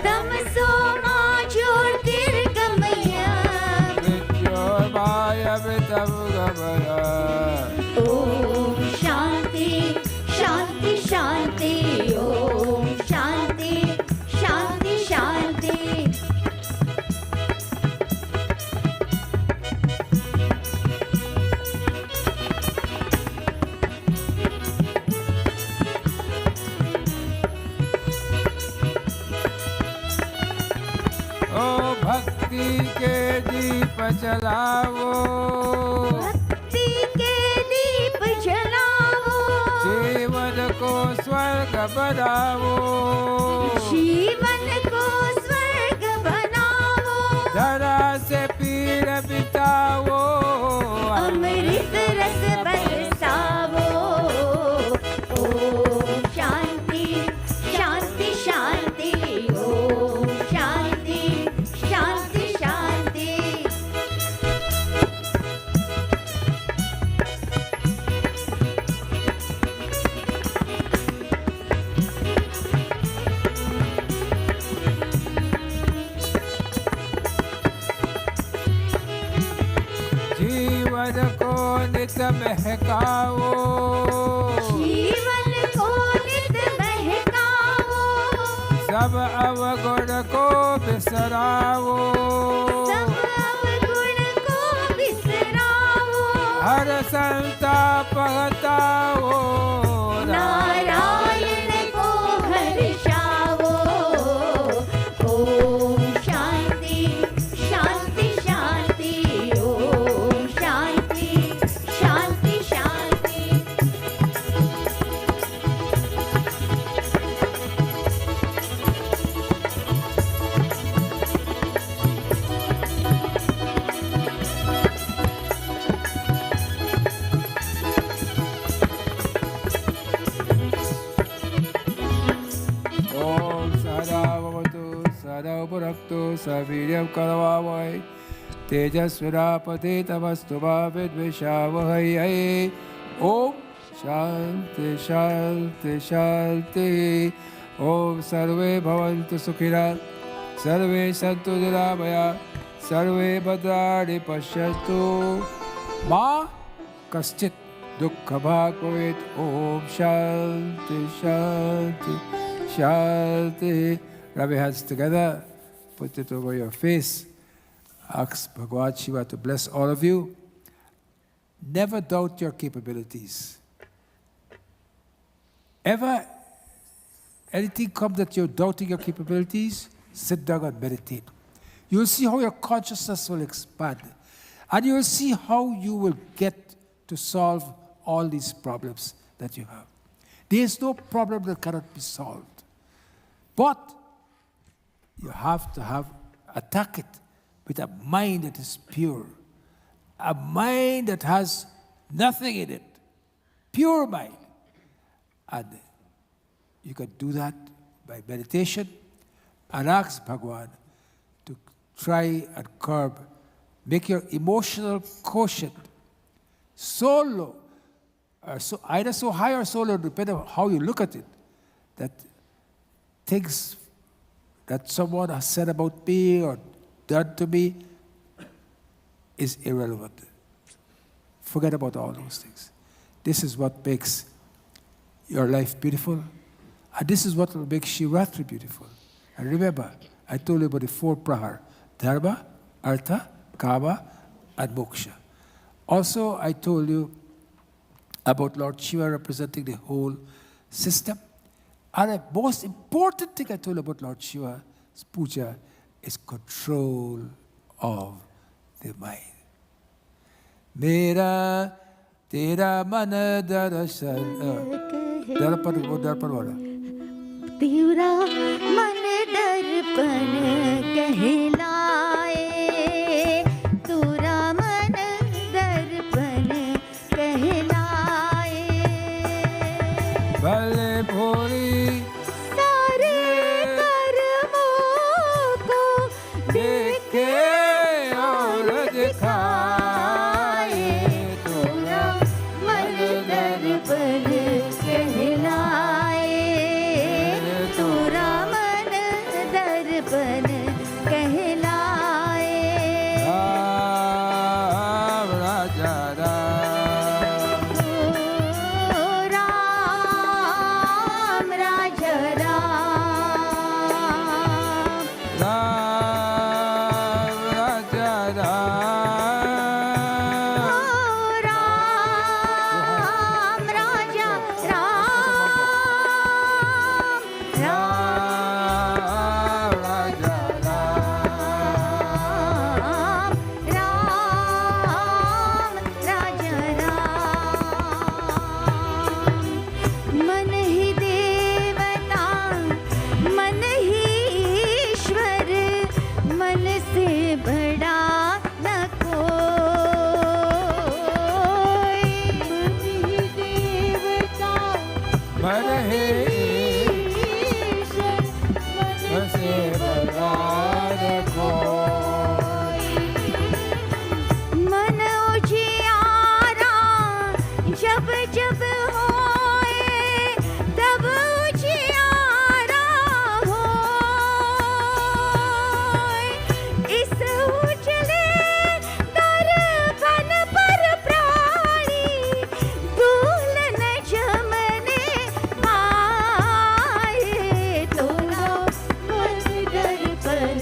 तमसो मा ज्योतिर्गमय Mrityormaya mritamgamaya. ॐ शान्ति शान्ति शान्ति ॐ शान्ति शान्ति शान्ति ओ भक्ति के दीप जलाओ, भक्ति के दीप जलाओ जीवन को स्वर्ग बनाओ, जीवन को स्वर्ग बनाओ धरा से पीर बिताओ, अमृत रस बरसावो ओम शांति शांति शांति ओम शांति शांति शांति जीवन को नित महकाओ, जीवन को नित महकाओ सब अवगुण को बिसराओ, सब अवगुण को बिसराओ हर संताप हटाओ, नारायण को हर्षावो ओम शांति शांति शांति ओम शांति शांति शांति Om Sadavavatu Sadavaraktu Saviryam Karavavai Tejasvirapati Tamastu Vidvishavahai. Om Shanti Shanti Shanti. Om Sarve Bhavantu Sukhina, Sarve Santu Niramaya, Sarve Bhadrani Pashyantu, Ma Kaschit Dukkha Bhag Bhavet. Om Shanti Shanti Shanti. Rub your hands together, put it over your face. Ask Bhagavad Shiva to bless all of you. Never doubt your capabilities. Ever anything come that you're doubting your capabilities, sit down and meditate. You'll see how your consciousness will expand. And you'll see how you will get to solve all these problems that you have. There is no problem that cannot be solved. But you have to attack it with a mind that is pure, a mind that has nothing in it, pure mind. And you can do that by meditation and ask Bhagwan to try and curb, make your emotional quotient so low, or so, either so high or so low, depending on how you look at it, that things that someone has said about me or done to me is irrelevant. Forget about all those things. This is what makes your life beautiful, and this is what will make Shivratri beautiful. And remember, I told you about the 4 prahar: dharma, artha, kama, and moksha. Also, I told you about Lord Shiva representing the whole system. And the most important thing I told you about Lord Shiva's puja is control of the mind. Mera tera man darashan. Darpan wala. तेरा मन दर्पण कहलाए, तेरा मन दर्पण कहलाए। भले भोरी सारे कर्मों को देखे और दिखाए, तेरा मन दर्पण कहलाए, तेरा मन दर्पण कहलाए। राम राजा राम, ओ राम राजा राम, राम राजा राम, ओ राम राजा राम, राम राजा राम, राम राजा राम। मन ही देवता, मन ही ईश्वर, मन से बड़ा न कोई। मन ही देवता, मन है ईश्वर, मन से बड़ा न कोई। मन उजियारा जब जब होए, तब उजियारा होए। इस उजले दर्पण पर प्राणी दुल्हन जमने आए, तेरा मन दर्पण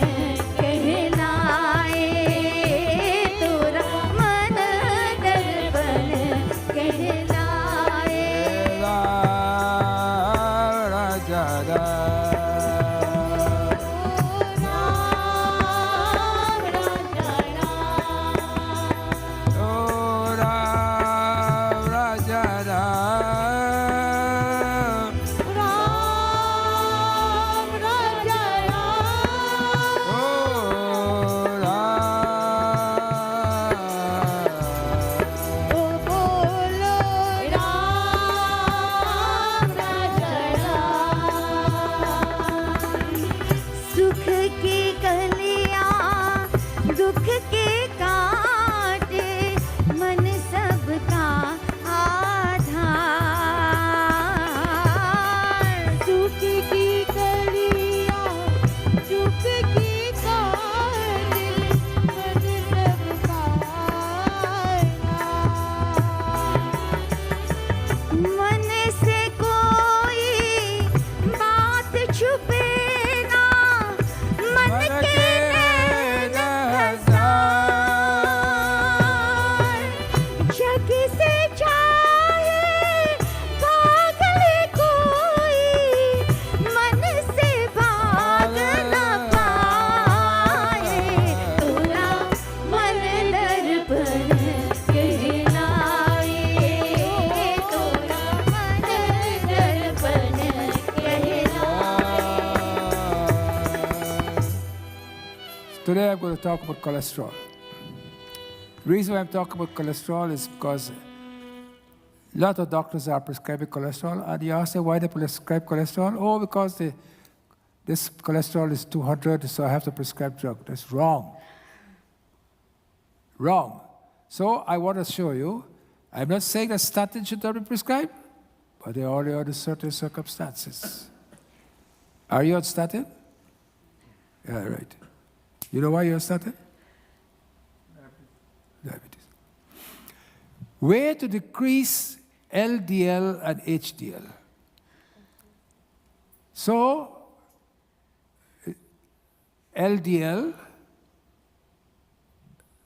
कहलाए, तेरा मन दर्पण कहलाए। राम राजा राम, राम राजा राम, ओ राम राजा राम, राम राजा राम, ओ राम। ओ बोलो राम राजा राम। सुख की कलियां, दुख के कांटे, मन सबका आधार। सुख की कलियां, दुख की कांटे, मन सबका आधार। मन से कोई बात छुपे ना, मन के नैन हजार। जग से चाहे भाग ले कोई, मन से भाग न पाए, तेरा मन दर्पण कहलाए, तेरा मन दर्पण कहलाए। Today I'm going to talk about cholesterol. reason why I'm talking about cholesterol is because a lot of doctors are prescribing cholesterol, and you ask them why they prescribe cholesterol. Oh, because this cholesterol is 200, so I have to prescribe drug. That's wrong. Wrong. So I want to show you, I'm not saying that statin should not be prescribed, but they only under certain circumstances. Are you on statin? Yeah, right. You know why you're on statin? Diabetes. Way to decrease LDL and HDL. So, LDL,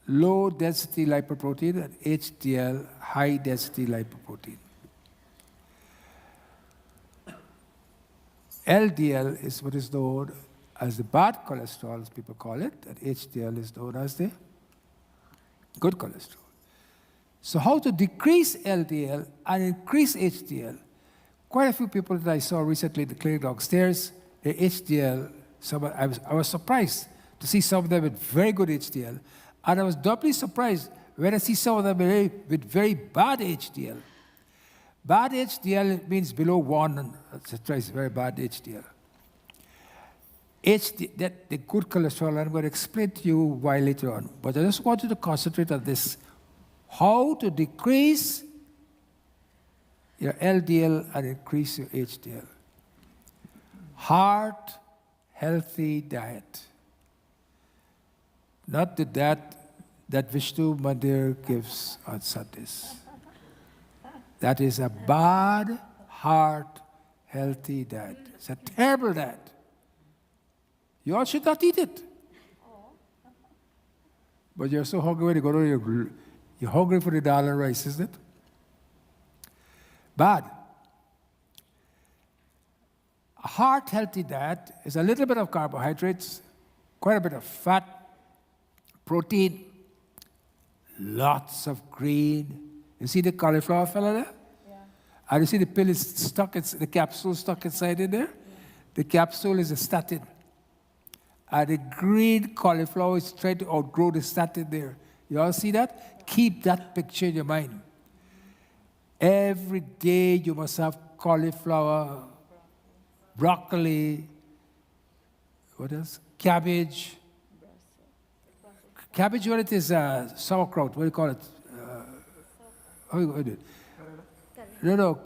low density lipoprotein, and HDL, high density lipoprotein. LDL is what is known as the bad cholesterol, as people call it, and HDL is known as the good cholesterol. So how to decrease LDL and increase HDL? Quite a few people that I saw recently in the clinic downstairs, the HDL, I was surprised to see some of them with very good HDL, and I was doubly surprised when I see some of them with very bad HDL. Bad HDL means below 1, it's very bad HDL. The good cholesterol, I'm going to explain to you why later on, but I just want you to concentrate on this. How to decrease your LDL and increase your HDL. Heart healthy diet. Not the diet that Vishnu Mandir gives on Sundays. That is a bad heart healthy diet. It's a terrible diet. You all should not eat it. But you're so hungry when you go to you're hungry for the dal and rice, isn't it? Bad. A heart healthy diet is a little bit of carbohydrates, quite a bit of fat, protein, lots of green. You see the cauliflower fella there? Yeah. And you see the pill is stuck, the capsule stuck inside in there? Yeah. The capsule is a statin. And the green cauliflower is trying to outgrow the statin there. You all see that? Keep that picture in your mind. Every day you must have cauliflower, broccoli, what else? Cabbage. Cabbage, what it is? Sauerkraut. What do you call it? How do you do it? No.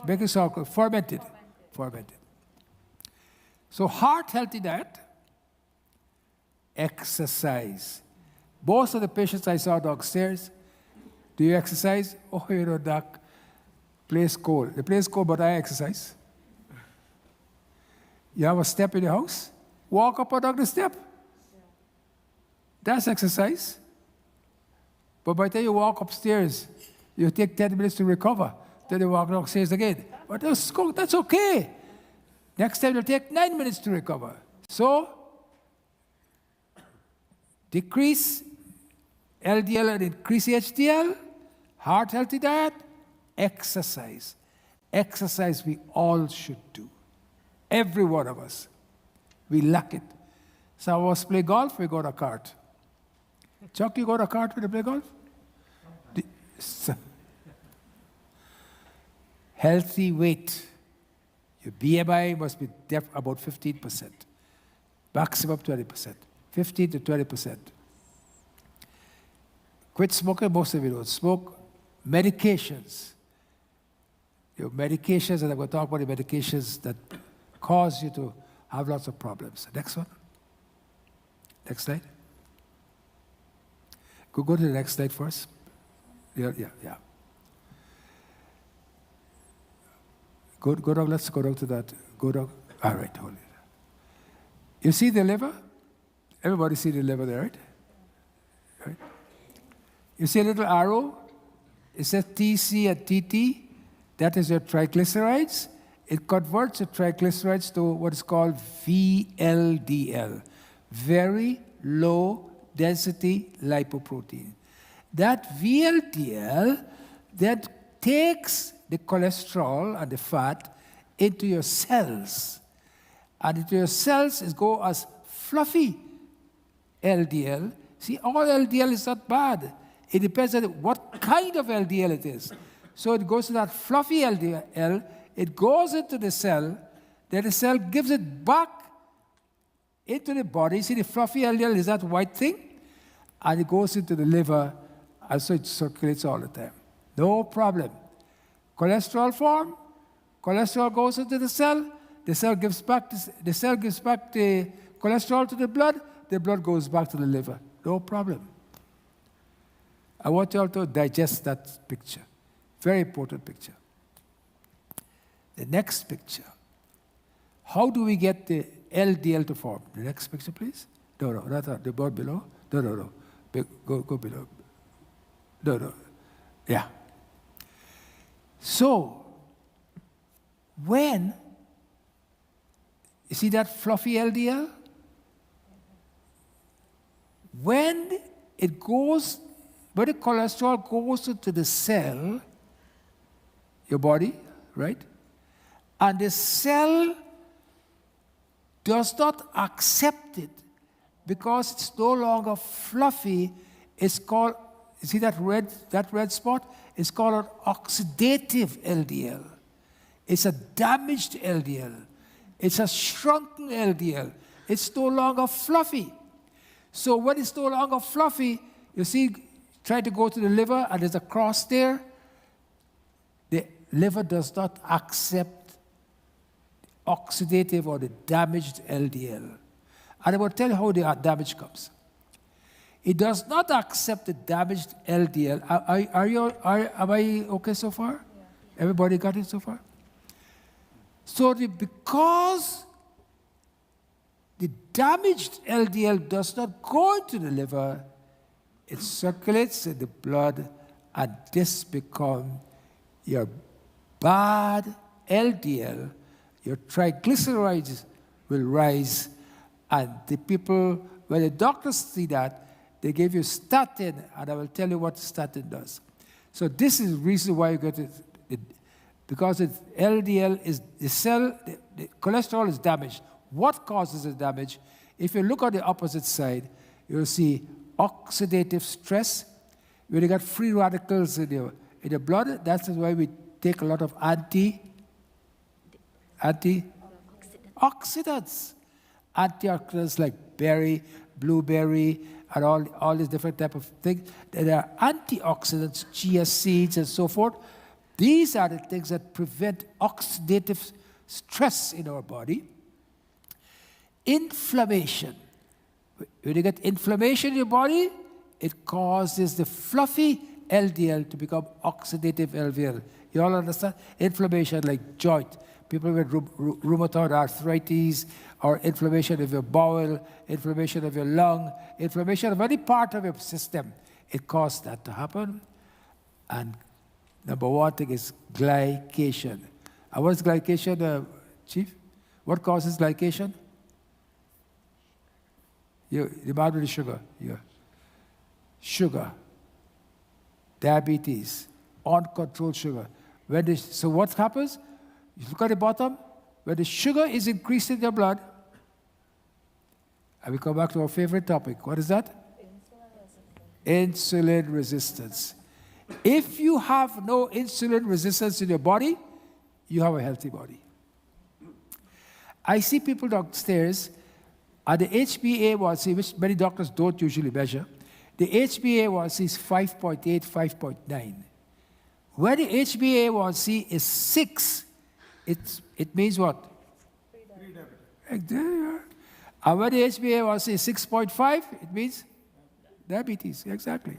Making sauerkraut. Fermented. So heart healthy diet. Exercise. Most of the patients I saw downstairs, do you exercise? Oh, you know, doc, place cold. The place cold, but I exercise. You have a step in your house? Walk up and down the step. That's exercise. But by the time you walk upstairs, you take 10 minutes to recover. Then you walk downstairs again. But that's okay. Next time you'll take 9 minutes to recover. So, decrease LDL and increase HDL, heart healthy diet, exercise. Exercise we all should do. Every one of us. We lack it. Some of us play golf, we go to a cart. Chuck, you go to a cart when you play golf? Healthy weight. Your BMI must be about 15%. Maximum 20%. 15 to 20%. Quit smoking, most of you don't smoke. Medications. Your medications, and I'm going to talk about the medications that cause you to have lots of problems. Next one. Next slide. Go to the next slide first. Yeah. Go down, let's go down to that. Go down. All right, hold it. You see the liver? Everybody see the liver there, right? You see a little arrow? It says TC and TT. That is your triglycerides. It converts the triglycerides to what is called VLDL, very low density lipoprotein. That VLDL that takes the cholesterol and the fat into your cells. And into your cells it goes as fluffy LDL. See, all LDL is not bad. It depends on what kind of LDL it is. So it goes to that fluffy LDL, it goes into the cell, then the cell gives it back into the body. See, the fluffy LDL is that white thing? And it goes into the liver, and so it circulates all the time. No problem. Cholesterol form, cholesterol goes into the cell gives back the cholesterol to the blood goes back to the liver. No problem. I want you all to digest that picture. Very important picture. The next picture. How do we get the LDL to form? The next picture, please. No, the board below. No. Go below. No. Yeah. So, when you see that fluffy LDL? When the cholesterol goes into the cell, your body, right? And the cell does not accept it because it's no longer fluffy. It's called, you see that red spot? It's called an oxidative LDL. It's a damaged LDL. It's a shrunken LDL. It's no longer fluffy. So when it's no longer fluffy, you see, try to go to the liver and there's a cross there. The liver does not accept oxidative or the damaged LDL. And I will tell you how the damage comes. It does not accept the damaged LDL. Am I okay so far? Yeah. Everybody got it so far? So because the damaged LDL does not go into the liver, it circulates in the blood, and this becomes your bad LDL. Your triglycerides will rise, and the people, when the doctors see that, they give you statin, and I will tell you what statin does. So this is the reason why you get it, because LDL is the cell, the cholesterol is damaged. What causes the damage? If you look on the opposite side, you'll see oxidative stress. When you got free radicals in your blood, that's why we take a lot of antioxidants. Antioxidants like berry, blueberry, and all these different type of things. There are antioxidants, chia seeds, and so forth. These are the things that prevent oxidative stress in our body. Inflammation. When you get inflammation in your body, it causes the fluffy LDL to become oxidative LDL. You all understand? Inflammation like joint. People with rheumatoid arthritis, or inflammation of your bowel, inflammation of your lung, inflammation of any part of your system. It causes that to happen. And number one thing is glycation. And what is glycation, Chief? What causes glycation? The man with the sugar. Yeah. Sugar. Diabetes. Uncontrolled sugar. So what happens? You look at the bottom. When the sugar is increased in your blood, and we come back to our favorite topic. What is that? Insulin resistance. If you have no insulin resistance in your body, you have a healthy body. I see people downstairs, and the HbA1c, which many doctors don't usually measure, the HbA1c is 5.8, 5.9. When the HbA1c is 6, it means what? Pre-diabetes. And when the HbA1c is 6.5, it means diabetes, exactly.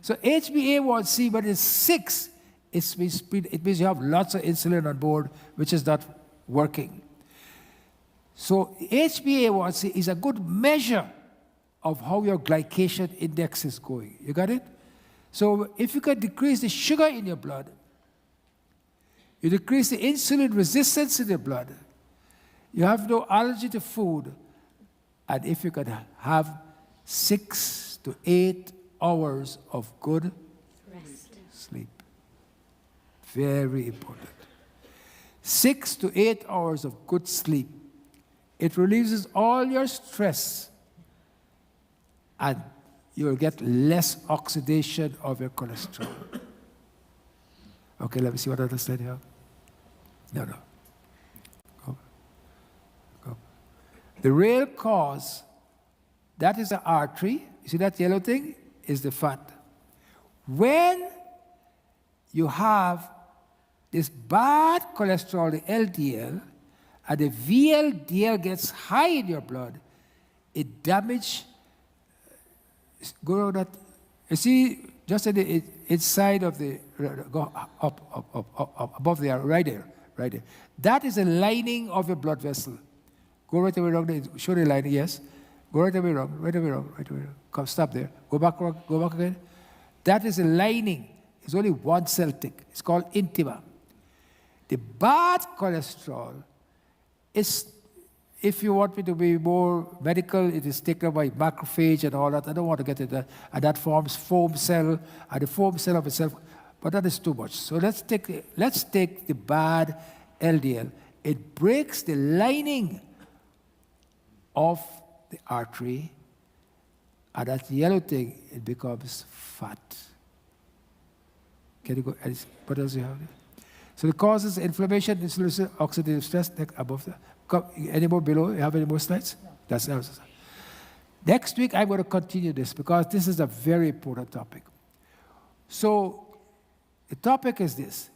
So HbA1c, when it's 6, it means you have lots of insulin on board, which is not working. So HbA1c is a good measure of how your glycation index is going. You got it? So if you can decrease the sugar in your blood, you decrease the insulin resistance in your blood, you have no allergy to food, and if you can have 6 to 8 hours of good sleep. Very important. 6 to 8 hours of good sleep. It releases all your stress, and you'll get less oxidation of your cholesterol. Okay, let me see what other slide you have. No. Go. The real cause, that is the artery. You see that yellow thing? Is the fat. When you have this bad cholesterol, the LDL, and the VLDL gets high in your blood, it damages, go around that, you see, just in the inside of the, go up, above there, right there. That is the lining of your blood vessel. Go right away wrong, show the lining, yes. Go right away wrong. Come, stop there. Go back again. That is the lining. It's only one cell thick. It's called intima. The bad cholesterol is, if you want me to be more medical, it is taken by macrophage and all that. I don't want to get into that. And that forms foam cell, and the foam cell of itself, but that is too much. So let's take the bad LDL. It breaks the lining of the artery, and that yellow thing, it becomes fat. Can you go? What else do you have? So it causes inflammation, insulin, oxidative stress. Above that. Any more below? You have any more slides? No. That's next week I'm going to continue this because this is a very important topic. So the topic is this: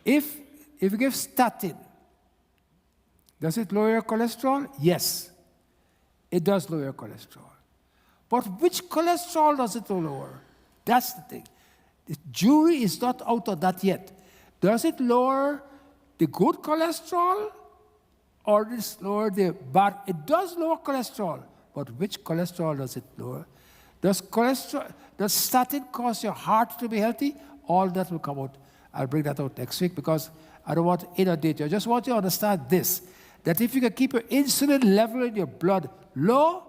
if you give statin, does it lower your cholesterol? Yes, it does lower your cholesterol. But which cholesterol does it lower? That's the thing. The jury is not out on that yet. Does it lower the good cholesterol or does it lower the bad? It does lower cholesterol, but which cholesterol does it lower? Does statin cause your heart to be healthy? All that will come out. I'll bring that out next week because I don't want to inundate you. I just want you to understand this, that if you can keep your insulin level in your blood low,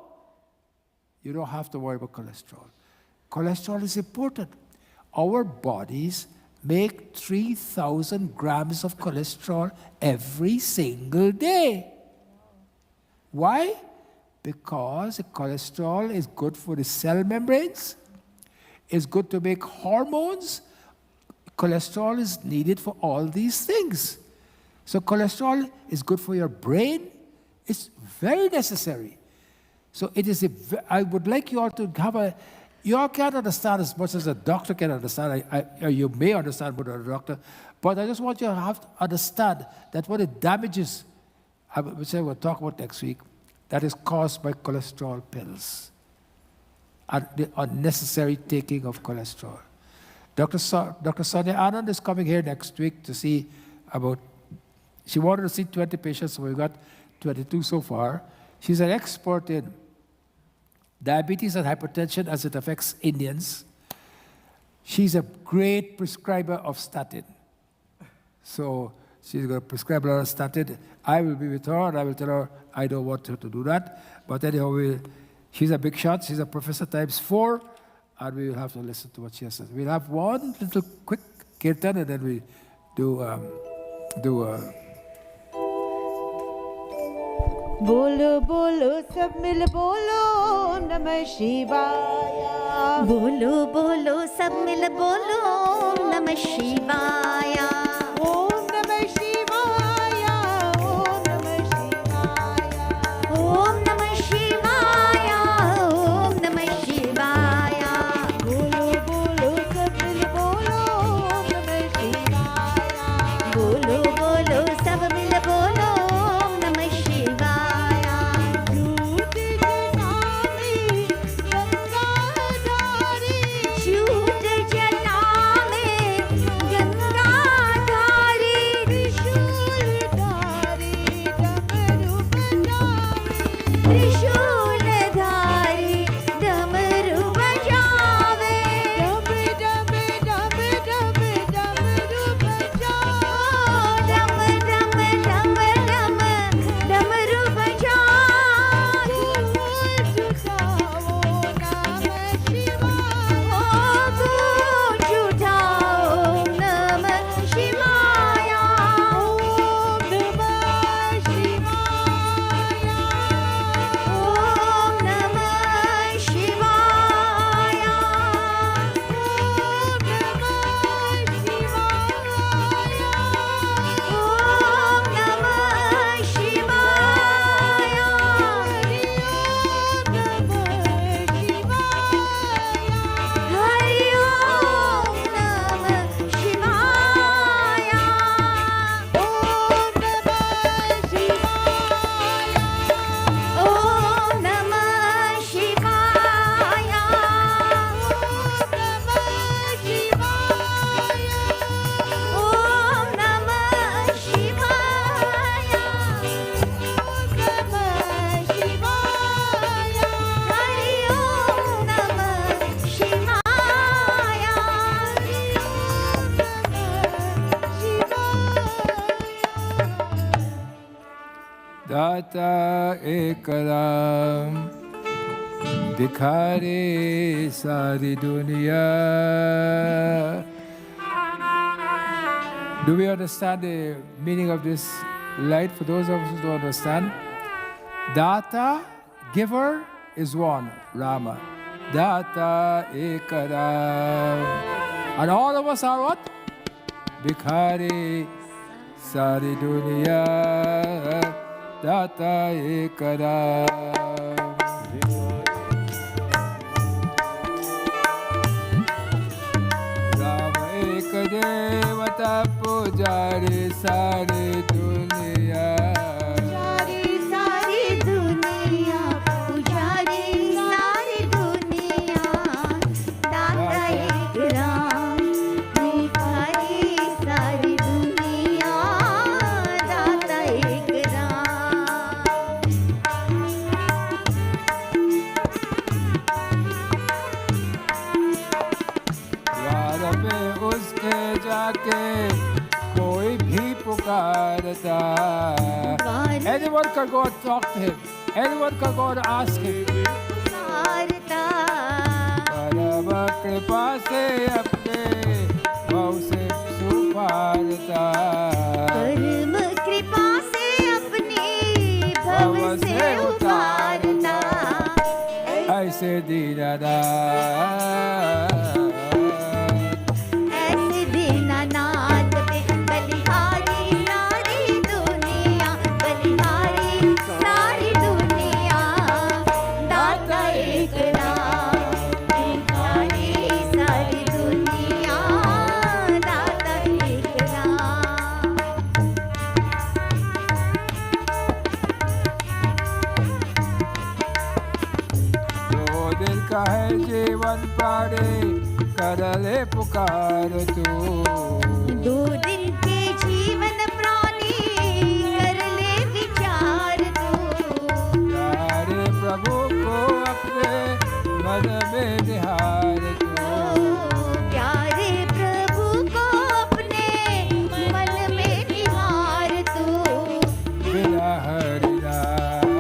you don't have to worry about cholesterol. Cholesterol is important. Our bodies make 3,000 grams of cholesterol every single day. Why? Because the cholesterol is good for the cell membranes. It's good to make hormones. Cholesterol is needed for all these things. So cholesterol is good for your brain. It's very necessary. So it is I would like you all to have you all can't understand as much as a doctor can understand. You may understand more than a doctor, but I just want you to have to understand that what it damages, which I will talk about next week, that is caused by cholesterol pills and the unnecessary taking of cholesterol. Dr. Sonia Anand is coming here next week to see about, she wanted to see 20 patients, so we got 22 so far. She's an expert in diabetes and hypertension as it affects Indians. She's a great prescriber of statin. So she's going to prescribe a lot of statin. I will be with her and I will tell her I don't want her to do that. But anyhow, she's a big shot. She's a professor times 4, and we will have to listen to what she has to say. We'll have one little quick kirtan and then we do बोलो बोलो सब मिल बोलो नमः शिवाय बोलो बोलो सब मिल बोलो नमः शिवाय ओम नमः शिवाय ओम नमः शिवाय ओम नमः शिवाय ओम नमः शिवाय बोलो बोलो सब मिल बोलो नमः शिवाय बोलो बोलो सब मिल बोलो नमः शिवाय झूठ जटा में गंगा दाता एक राम भिखारी सारी दुनिया. Do we understand the meaning of this light? For those of us who don't understand, Data, giver, is one, Rama. Data Ekaram. And all of us are what? Bhikhari Sari Duniya. Data Ekaram. Rama Ekadevata Pujari Sari Duniya. पुजारी सारी दुनिया, पुजारी सारी दुनिया, दाता एक राम भिखारी सारी दुनिया, दाता एक राम. द्वार पे उसके जाके कोई भी पुकारता. Anyone can go and talk to him. Anyone can go and ask him. पुकारता, परम कृपा से अपने भाव से सुपारता. परम कृपा से अपनी भव से उतारता. ऐसे दीननाथ ऐसे दीनानाथ पे बलिहारी सारी दुनिया, बलिहारी सारी दुनिया, दाता एक राम भिखारी सारी दुनिया, दाता एक राम. जो दिल का है जीवन प्राणे कर ले पुकार तू. दो दिन के जीवन प्राणी कर ले विचार तू. प्यारे प्रभु को अपने मन में निहार तू. प्यारे प्रभु को अपने मन में निहार तू. बिना हरि नाम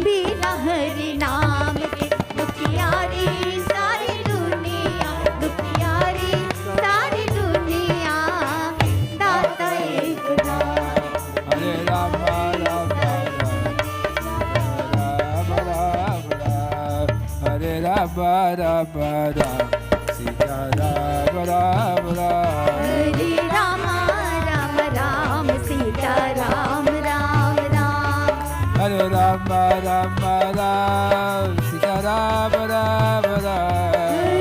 बिना हरि नाम के दुखियारी सारी दुनिया, दुखियारी सारी दुनिया, दाता एक राम. हरे राम राम राम राम राम राम. हरे राम राम राम सीता राम राम राम. हरे राम राम राम सीता राम राम राम. हरे राम राम राम सीता राम राम राम.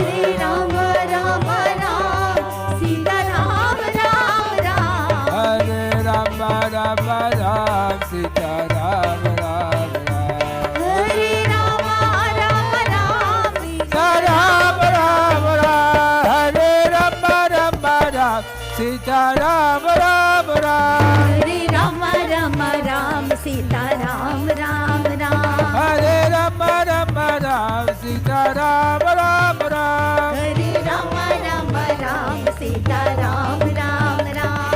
हरे राम राम राम सीता राम राम राम. हरे राम राम राम सीता राम राम राम. हरे राम राम राम सीता राम राम राम. हरे राम राम राम सीता राम राम राम. हरे राम राम राम सीता राम राम राम. हरे राम राम राम सीता राम राम राम. हरे राम राम राम सीता राम राम राम.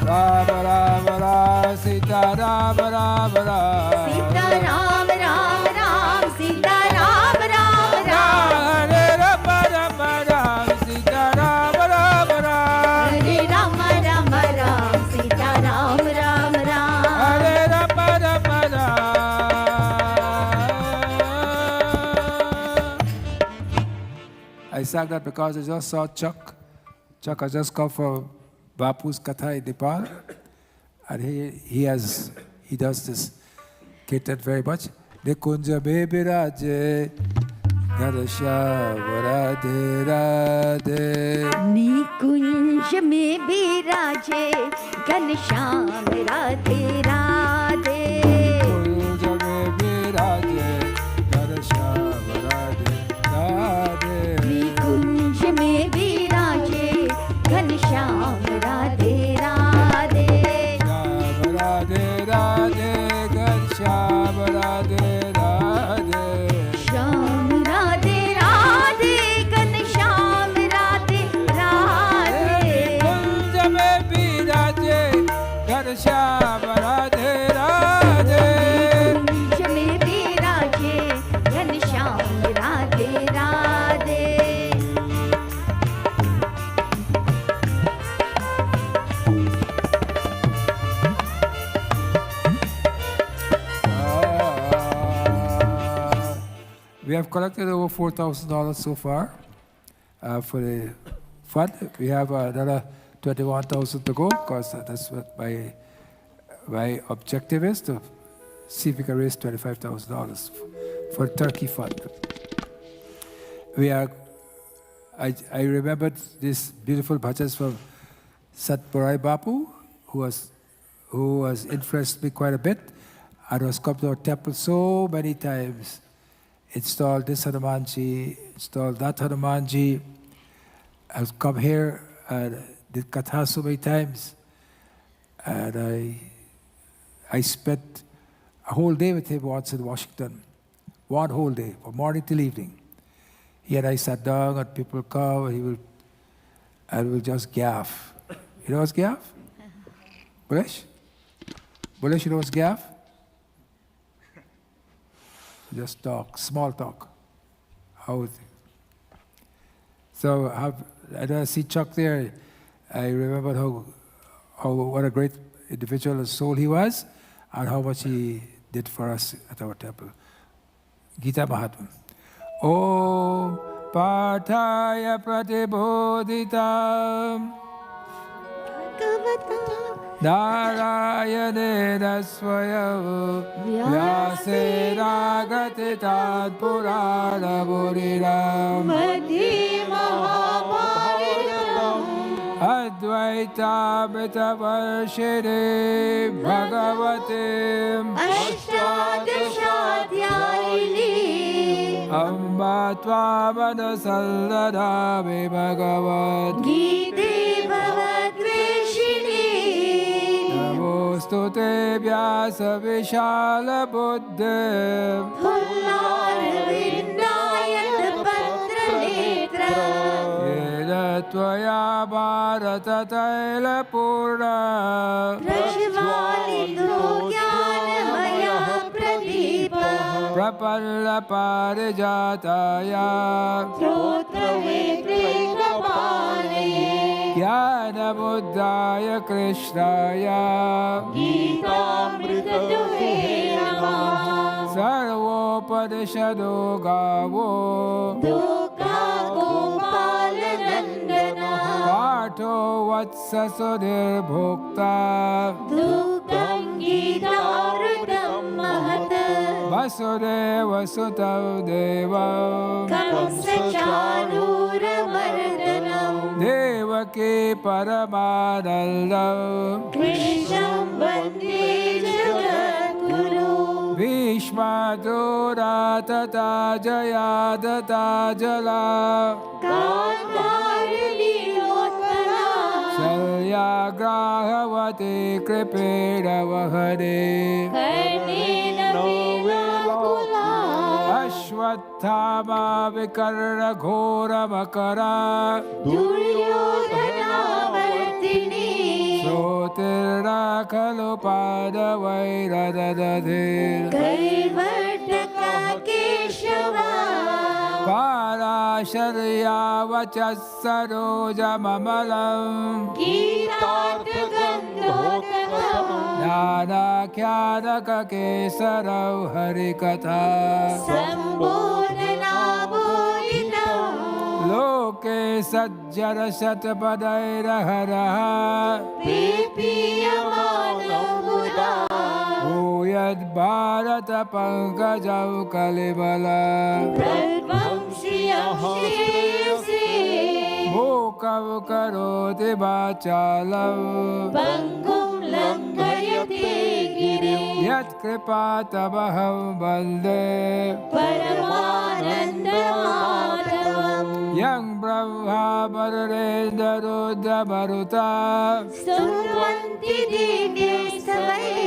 राम राम राम सीता राम राम राम. सीता राम राम राम सीता राम राम राम. हरे राम राम राम सीता राम राम राम. हरे राम राम राम सीता राम राम राम. हरे Ram Ram Ram. I sang that because I just saw Chuck. Chuck has just come for Bapu's Katha in Nepal, and he does this kirtan very much. Nikunja me biraje Ganashyam Radhe Radhe. निकुंज में विराजे Ghanshyam Radhe Radhe. Nikunja me biraje Ganashyam Radhe Radhe. निकुंज में विराजे Ghanshyam Radhe Radhe. Shyam Radhe Radhe Ganashyam Radhe Radhe. Shyam Radhe Radhe Ghanshyam Radhe Radhe. कुंज में विराजे Ghanshyam Radhe We have collected over $4,000 so far for the fund. We have another 21,000 to go because that's what my objective is, to see if we can raise $25,000 for Turkey Fund. I remembered these beautiful bhajans from Satpurai Bapu, who has influenced me quite a bit, and has come to our temple so many times, installed this Hanumanji, installed that Hanumanji, has come here and did katha so many times, and I spent a whole day with him once in Washington, one whole day, from morning till evening. He and I sat down, and people come, and we'll just gaff. You know what's gaff? Bulesh? Bulesh, you know what's gaff? Just talk, small talk. So I see Chuck there. I remember what a great individual and soul he was, and how much he did for us at our temple. Gita Mahatma. Om Partaya Pratibodhitam Narayane Swayam Vyasena Gatitat Purana Buriram Madhi Mahabharatam Advaita Varshini Bhagavatim Ashtadashadhyayini Amba Tvamana Salladami Bhagavat Gite Bhavadveshini Namostute Vyasa Vishala Buddhim Pullarvindayat Pandranetra Yena Tvaya Bharata Taila Purna Prajvalido Jnanamaya Pradeepa Prapalla Parijataya Trotra Vekrikapalaye Jnana Buddhaya Krishnaya Geetamritaduhe Namaha Sarvopadishado Gavo Dukha Gopalanandanaha Partho Vatsa Sudir Bhukta Dukkam Geetamritam Mahata Vasudeva Sutav Devam Kamsachanuramardanam Devaki Paramanandam Krishnam Vande Jagadguru Bhishmadura Tata Jayadata Jala Gandharini Lottana Salyagrahavati Kripeda Vahade Karnena Velakula Ashwathama Vikarna Ghora Makara Duryodhana Martini Sotirna Kalupada Vairadadadhir Kaivartaka Keshava Parasharya Vachasaroja Mamalam Geetartha Gandhotamam Nana Kyanaka Kesarav Harikatha Sambodhana Bodhitam Loke Sajjara Satapadaira Haraha Pipiyamana Buddha Uyad Bharata Pankajav Kalibala Pradvamsiyam Shreyase Bhukav Karoti Bachalam Pangum Lankayate Girim Yat Kripatabaham Balde Paramanandamatam Yang Brahma Bhararendra Rudra Maruta Stunvanti Divye Savaye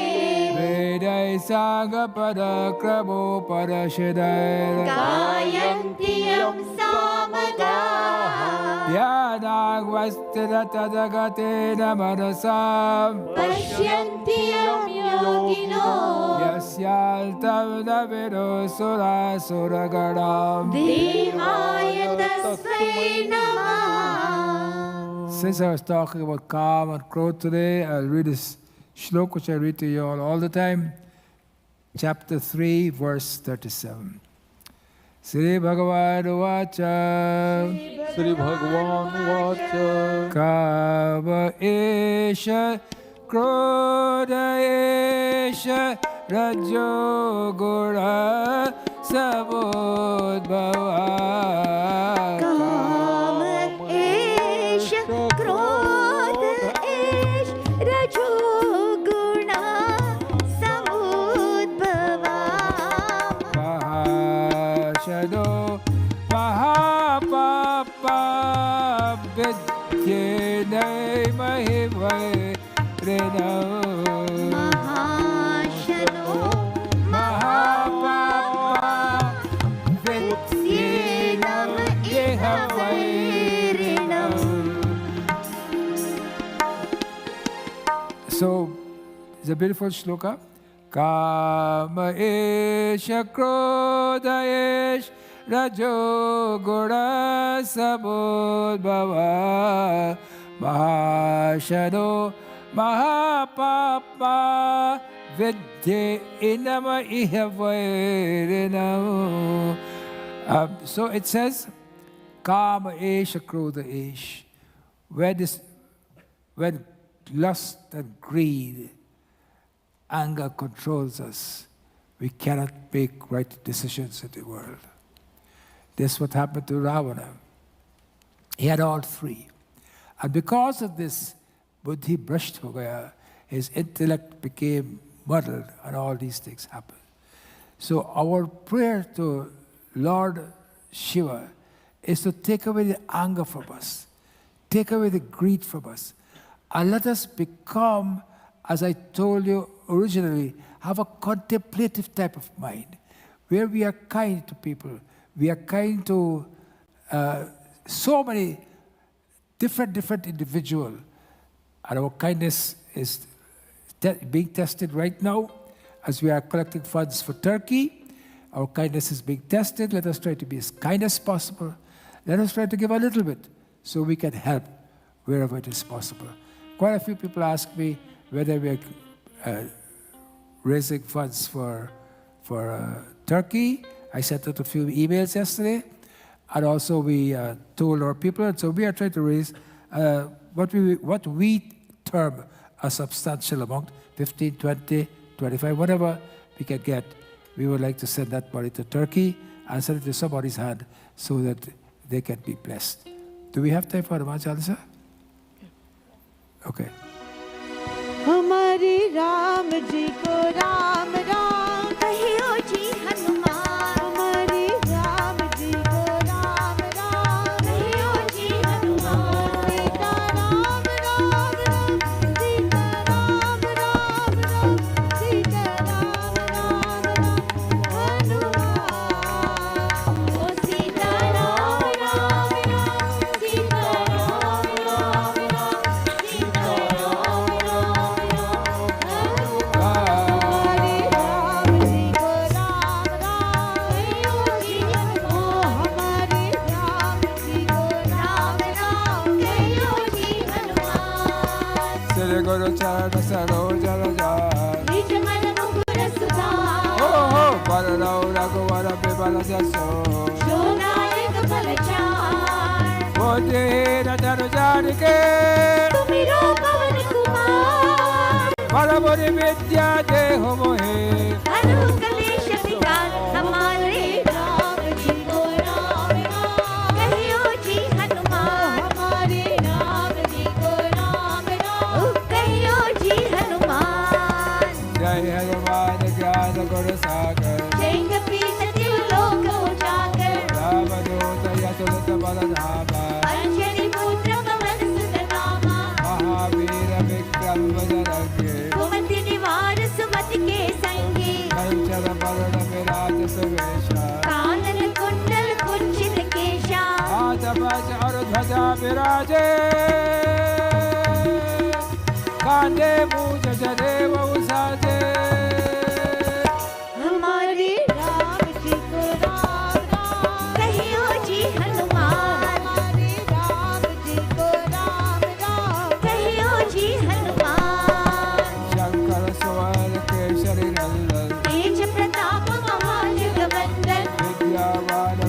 Vedai Sangha Padakramo Parashidai Gayanti Yam Samadaha Dhyana Vastira Tadagatina Manasam Pashyanti Yam Yogino Yasyaltam Navido Sura Suragadam Devaya Tasmai Namah Since I was talking about calm and growth today, I'll read this shloka which I read to you all the time. Chapter 3, verse 37. Sri Bhagavan Vacha Sri Bhagavan Vacha Kama Esha Krodha Esha Rajo Gura Samudbhava काम एष क्रोध एष रजोगुणा समुद्भवा Mahashado Mahapapa Vidyene Mahivairinam महाशनो Mahapapa Vidyenam Ihavairinam. So, it's a beautiful shloka. Kama esha krodha esh rajo guna samudbhava mahashano mahapapa vidye inama ihavarinam. So it says, Kama esha krodha esh. When lust and greed, anger controls us, we cannot make right decisions in the world. This is what happened to Ravana. He had all three. And because of this, buddhi brushed ho gaya, his intellect became muddled, and all these things happened. So our prayer to Lord Shiva is to take away the anger from us, take away the greed from us, and let us become, as I told you originally, have a contemplative type of mind, where we are kind to people, we are kind to so many different individuals, and our kindness is being tested right now as we are collecting funds for Turkey. Our kindness is being tested. Let us try to be as kind as possible. Let us try to give a little bit so we can help wherever it is possible. Quite a few people ask me whether we are raising funds for Turkey. I sent out a few emails yesterday, and also we told our people, and so we are trying to raise what we term a substantial amount, 15, 20, 25, whatever we can get. We would like to send that money to Turkey and send it to somebody's hand so that they can be blessed. Do we have time for Rama Chalisa? Okay. हमारे राम जी को राम राम कहियो जी हनुमान हमारे राम जी को राम राम कहियो जी हनुमान सीता राम राम राम सीता राम राम राम सीता राम राम राम हनुमान ओ सीता राम राम राम सीता राम राम राम सीता राम राम हमारे राम जी को राम राम कहियो जी हनुमान हमारे राम जी को राम राम कहियो जी Hanuman Sri Guru Charana Sarojana Jaya. निज मन मुकुर सुधार Oh, Pararao Raghuvara Bibala Jaso. शोनायक फलचार Bodhi Ratana Janike. तुमिरो पवन Kumar Paramuri Vidya Deho Mohe. हनु कलेश विकार हमारे राम जी को राम राम कहियो जी हनुमान हमारे राम जी को राम राम कहियो जी Hanuman Jai Hanuman Jnana Guru Sagar. जय कपीस त्रिलोक उजागर Ramadutta Yatulata Baladhama. अंजनी पुत्र पवन सुत नामा Mahavira Vikram Vajaragye. कुमति निवार सुमति के संगी Kanchana Parana Viraj Suvesha. कानन कुंडल कुंचित केशा Adabaj Arudhaja Viraje. Kande Muja Janeva Usaje. हमारे राम जी को राम राम कहियो जी हनुमान हमारे राम जी को राम राम कहियो जी Hanuman Shankara Swana Keshari Nandan. तेज प्रताप महाजगवंदन Vidyavana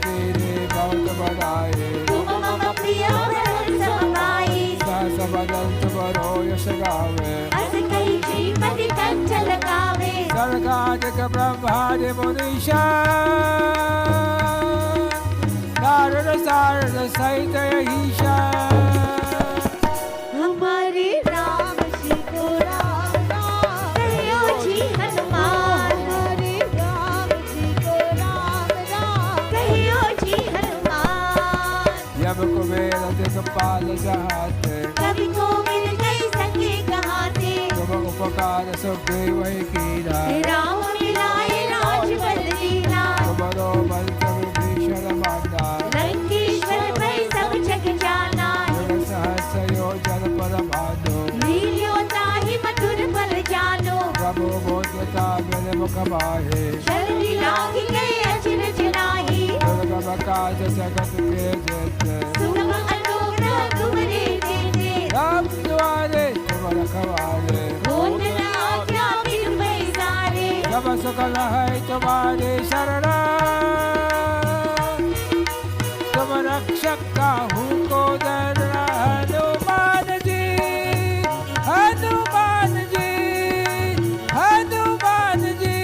कीरे बहुत बढ़ाए तुम मम प्रिय भरत समगाई सहस बदन तुमरो यश गावे अस कही श्रीमति कंठ लगावे सर्गाधिक ब्रह्मादि मुनीषा नारद सारद सहित ईशा हमारे राम जी को राम राम कहियो जी हनुमान हमारे राम जी को राम राम कहियो जी हनुमान यम कुबेर दिगपाल जहाते कभी को मिल गई सके कहाँ से तुम उपकार सुग्रीव कीरा राम मिलाए राजपद लीला तुमरो मंत्र विभीषण माना लंकेश्वर भय सब जग जाना युग सहस्र योजन पर भानो लील्यो ताहि मधुर फल जानो प्रभु बोधता मेरे मुख माहे शरणी लागी गए अचरज नाही दुर्गम काज जगत के जेते सुगम अनुग्रह तुम्हारे देते राम द्वारे तुम रखवारे होत न आज्ञा बिनु पैसारे सब सुखल है तुम्हारे शरण तुम रक्षक काहू को डरना हनुमान जी हनुमान जी हनुमान जी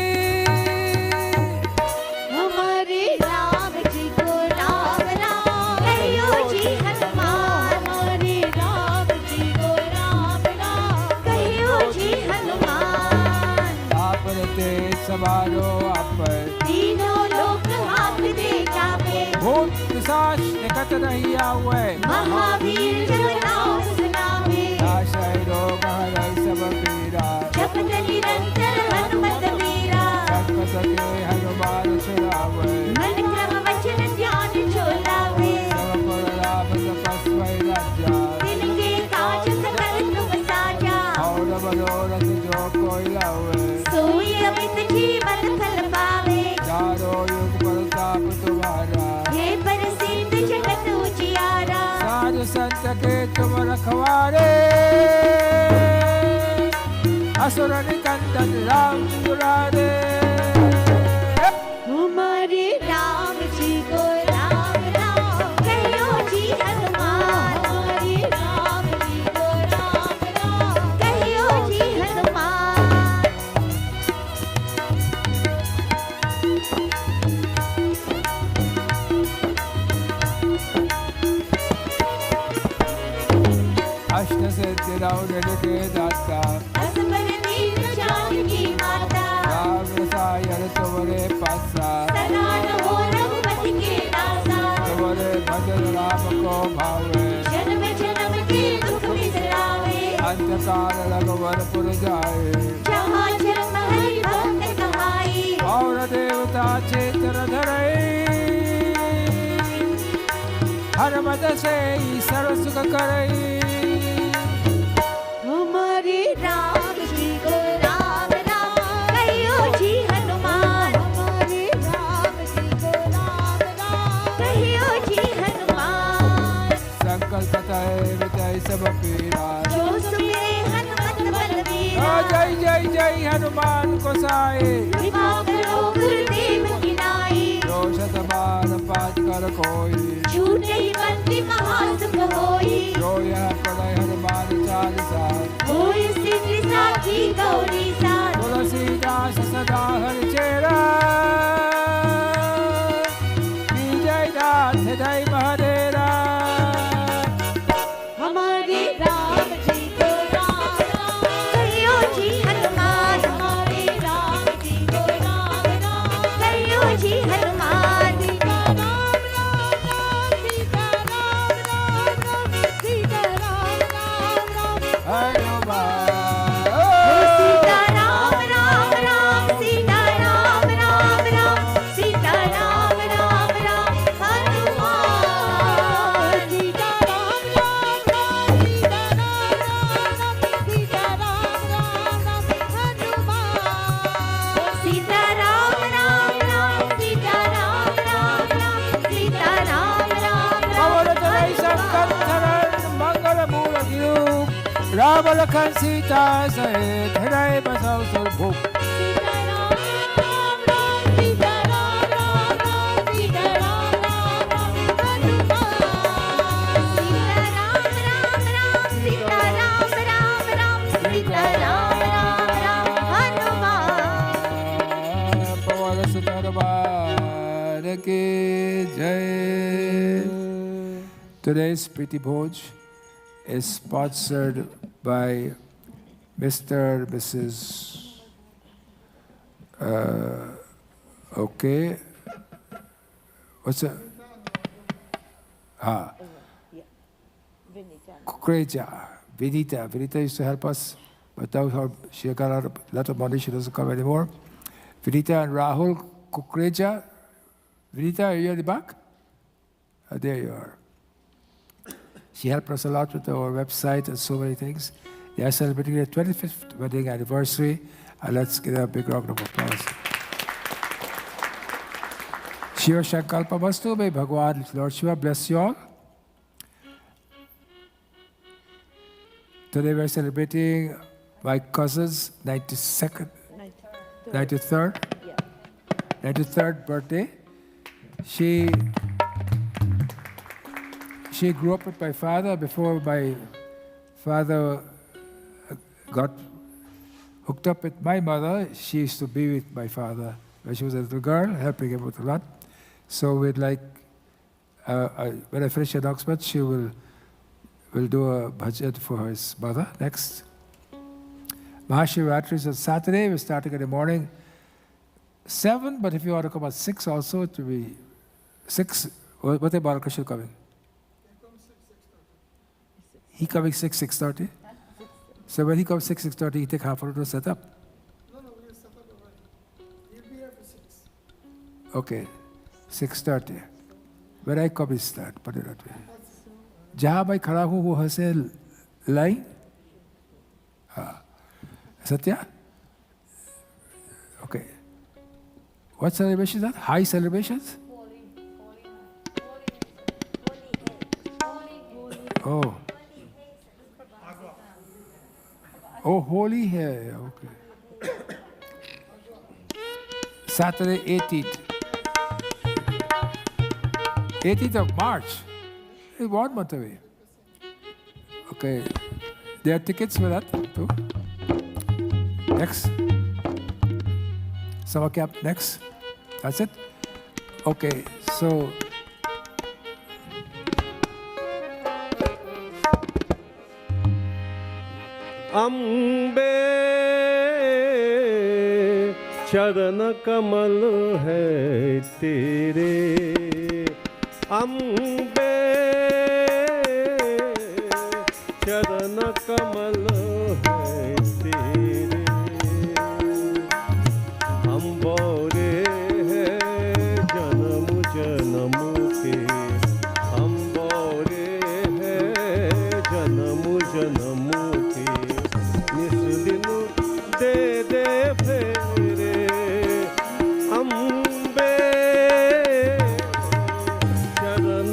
हमारे राम जी को राम राम कहियो जी हनुमान हमारे राम जी को राम राम कहियो जी हनुमान आपन तेज सवारो अपन तीनों लोक हाथ दे जावे भूत पिशाच निकट नहीं आवे महावीर जब नाम सुनावे आशय रोग हरै सब पीरा जपत निरंतर हनुमत वीरा संकट के हनुमान छुड़ावे मन क्रम वचन ध्यान जो लावे सब पर राम तपस्वी राजा तिनके काज सकल तुम साजा और मनोरथ जो कोई लावे सोई अमित जीवन फल पावे चारों युग प्रताप तुम्हारा हे प्रसिद्ध जगत उजियारा साधु संत के तुम रखवारे असुर निकंदन राम दुलारे हमारे राम जी को राम राम कहियो जी हनुमान हमारे राम जी को राम राम कहियो जी हनुमान अष्ट सिद्धि रौद्र के दाता असबर दीन जानकी माता राम रसायन तुम्हारे पासा सनान हो रघुपति के दासा तुम्हारे भजन राम को भावे जन्म जन्म के दुख बिसरावे अंत काल रघुवरपुर जाए जहाँ जन्म हरि भक्त कहाई और देवता चेतन धरे हनुमत से सर्व सुख करई हमारे राम जी को राम राम कहियो जी हनुमान हमारे राम जी को राम राम कहियो जी हनुमान संकल्प तय विजय सब पीरा जो सुमिरे हनुमत बलवीरा जय जय जय हनुमान को साए कृपा करो गुरुदेव की नाई जो शतबार पाठ कर कोई झूठे ही बंदी महासुख होई जो यह पढ़े हनुमान चालीसा होई सिद्धि साखी गौरी साथ तुलसीदास सदा हरि चेरा की जय नाथ जय महादेरा हमारे राम जी को राम राम कहियो जी हनुमान हमारे राम जी को राम राम कहियो जी हनुमान सीता राम राम राम सीता राम राम राम सीता राम राम राम हनुमान सीता राम राम राम सीता राम राम राम सीता राम राम राम हनुमान सीता राम राम राम सीता राम राम राम सीता राम राम राम हनुमान सीता राम राम राम सीता राम राम राम सीता राम राम पवन राम तनय संकंठन मंगल मूर्ति रूप राम लखन सीता सहित हृदय बसौ सुरभूप Sita Ram Ram Ram Sita Ram Ram Ram Sita Ram Jai. Today's Priti Bhoj is sponsored by Mr. Mrs. Okay. What's that? Kukreja. Vinita. Vinita used to help us, but now she got a lot of money. She doesn't come anymore. Vinita and Rahul Kukreja. Vinita, are you at the back? There you are. She helped us a lot with our website and so many things. They are celebrating their 25th wedding anniversary. And let's give them a big round of applause. Shiva Shankalpa Vastu, may Bhagwan, Lord Shiva bless you all. Today we're celebrating my cousin's 93rd birthday. She grew up with my father before my father got hooked up with my mother. She used to be with my father when she was a little girl, helping him with a lot. So we'd like, when I finish announcement, she will do a bhajan for his mother next. Mahashivratri is on Saturday. We're starting in the morning 7, but if you want to come at 6 also, it will be 6. What is Balakrishna coming? He coming 6:30? So when he comes 6:30, he take half an hour to set up? No, we'll set up already. We'll be here for 6. Okay, 6:30. When I come, we start. Put it that way. जहाँ मैं खड़ा हूँ वो है से line Satya? Okay. What celebration is that? High celebrations? Oh. Oh, holy hair. Okay. Saturday 18th. 18th of March. It's 1 month away. Okay. There are tickets for that too. Next. Summer camp next. That's it? Okay. So. Ambe चरण कमल है तेरे अम्बे चरण कमल है तेरे अम्बोरे है जन्म जन्म के अम्बोरे है जन्म जन्म दे दे फेरे अम्बे चरण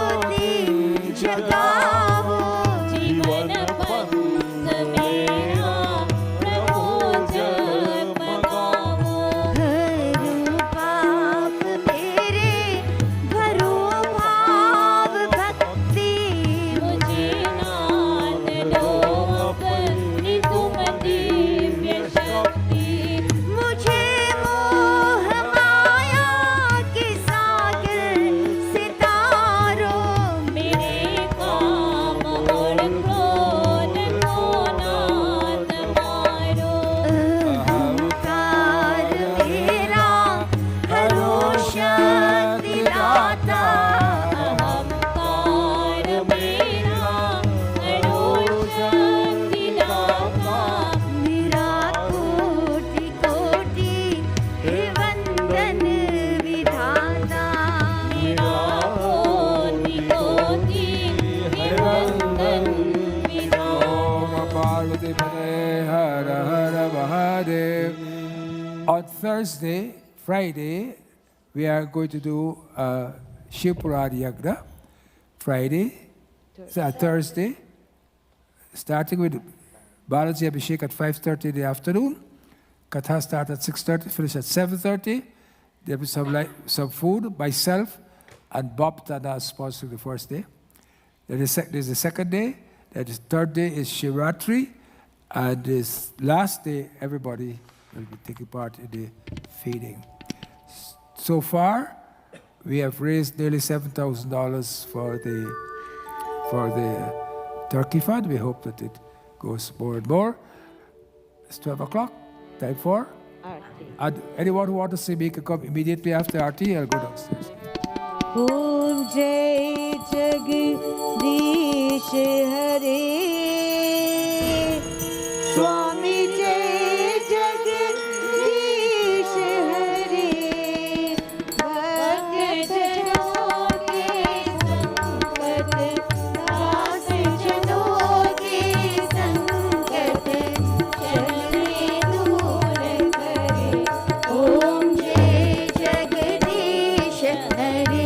Friday, we are going to do Shivpurad Yagna. Thursday, starting with Balaji Abhishek at 5:30 in the afternoon. Katha start at 6:30, finish at 7:30. There will be some food, myself, and Bob Tana sponsoring the first day. There's the second day. The third day is Shivratri. And this last day, everybody will be taking part in the feeding. So far, we have raised nearly $7,000 for the Turkey Fund. We hope that it goes more and more. It's 12 o'clock. Time for? And anyone who wants to see me can come immediately after RT. I'll go downstairs. Om Jai Jagdish Hare Swami Jai Jagdish Hare Bhagat Jano ke sankat Das Jano ke sankat Chale dur kare Om Jai Jagdish Hare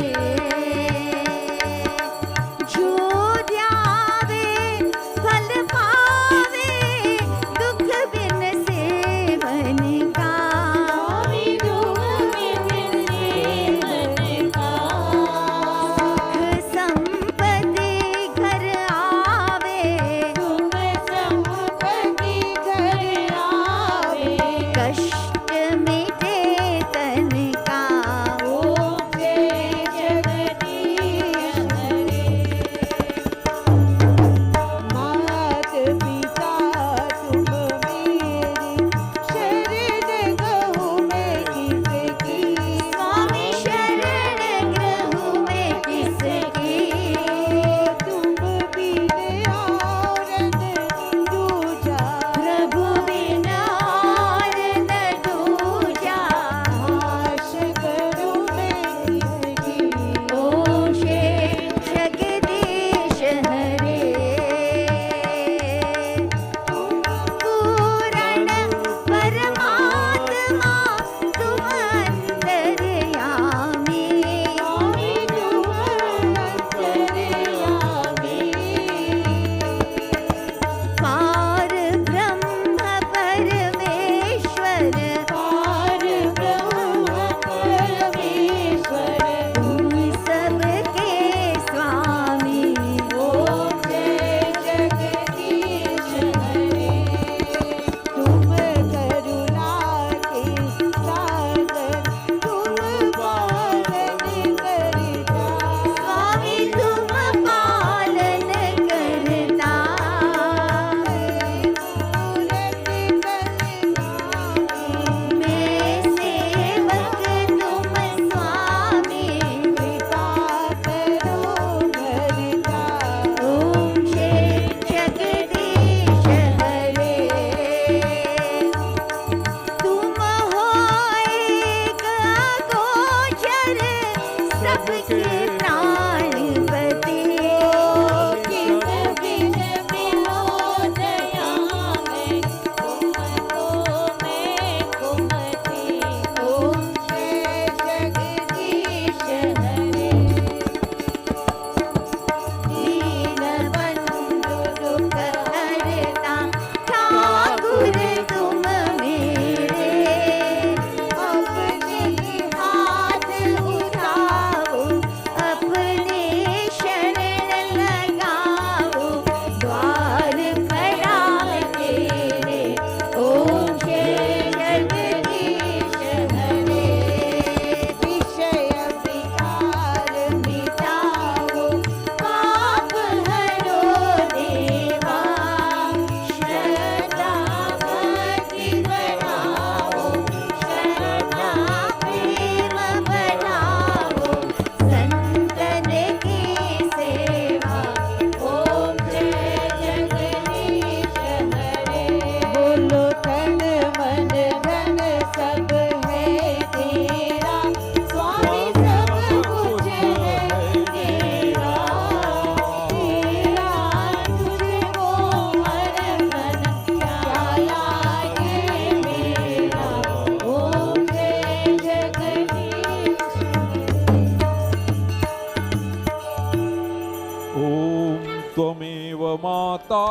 माता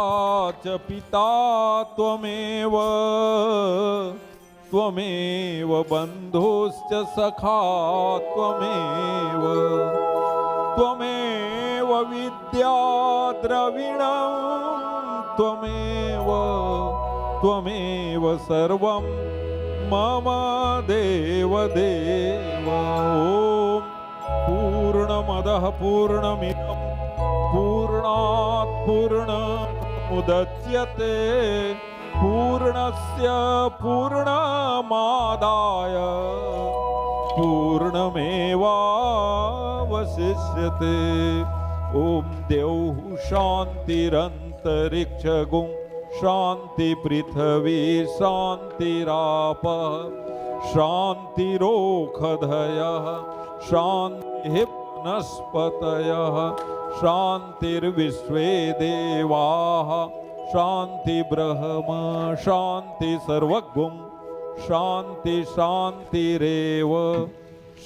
च पिता त्वमेव त्वमेव बन्धुश्च सखा त्वमेव त्वमेव विद्या द्रविणं त्वमेव त्वमेव सर्वं मम देव देव। ॐ पूर्णमदः पूर्णमिदं पूर्णात् पूर्णमुदच्यते पूर्णस्य पूर्णमादाय पूर्णमेवावशिष्यते। ॐ द्यौः शान्तिरन्तरिक्षगुं शान्ति पृथिवी शान्तिरापः शान्तिरोषधयः शान्तिः वनस्पतयः शान्तिर्विश्वे देवाः शान्ति ब्रह्म शान्ति सर्वगुं शान्ति शान्तिरेव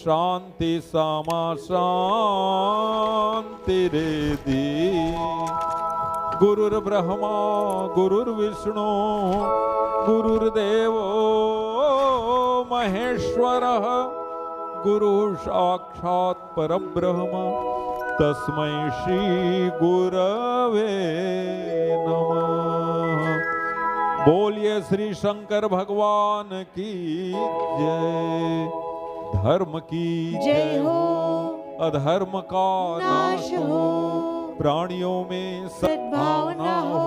शान्ति सामा शान्तिरेधि। गुरुर्ब्रह्मा गुरुर्विष्णु गुरुर्देवो महेश्वरः गुरुः साक्षात् परब्रह्म तस्मै श्री गुरवे नमः। बोलिए श्री शंकर भगवान की जय। धर्म की जय हो, अधर्म का नाश हो, प्राणियों में सद्भावना हो।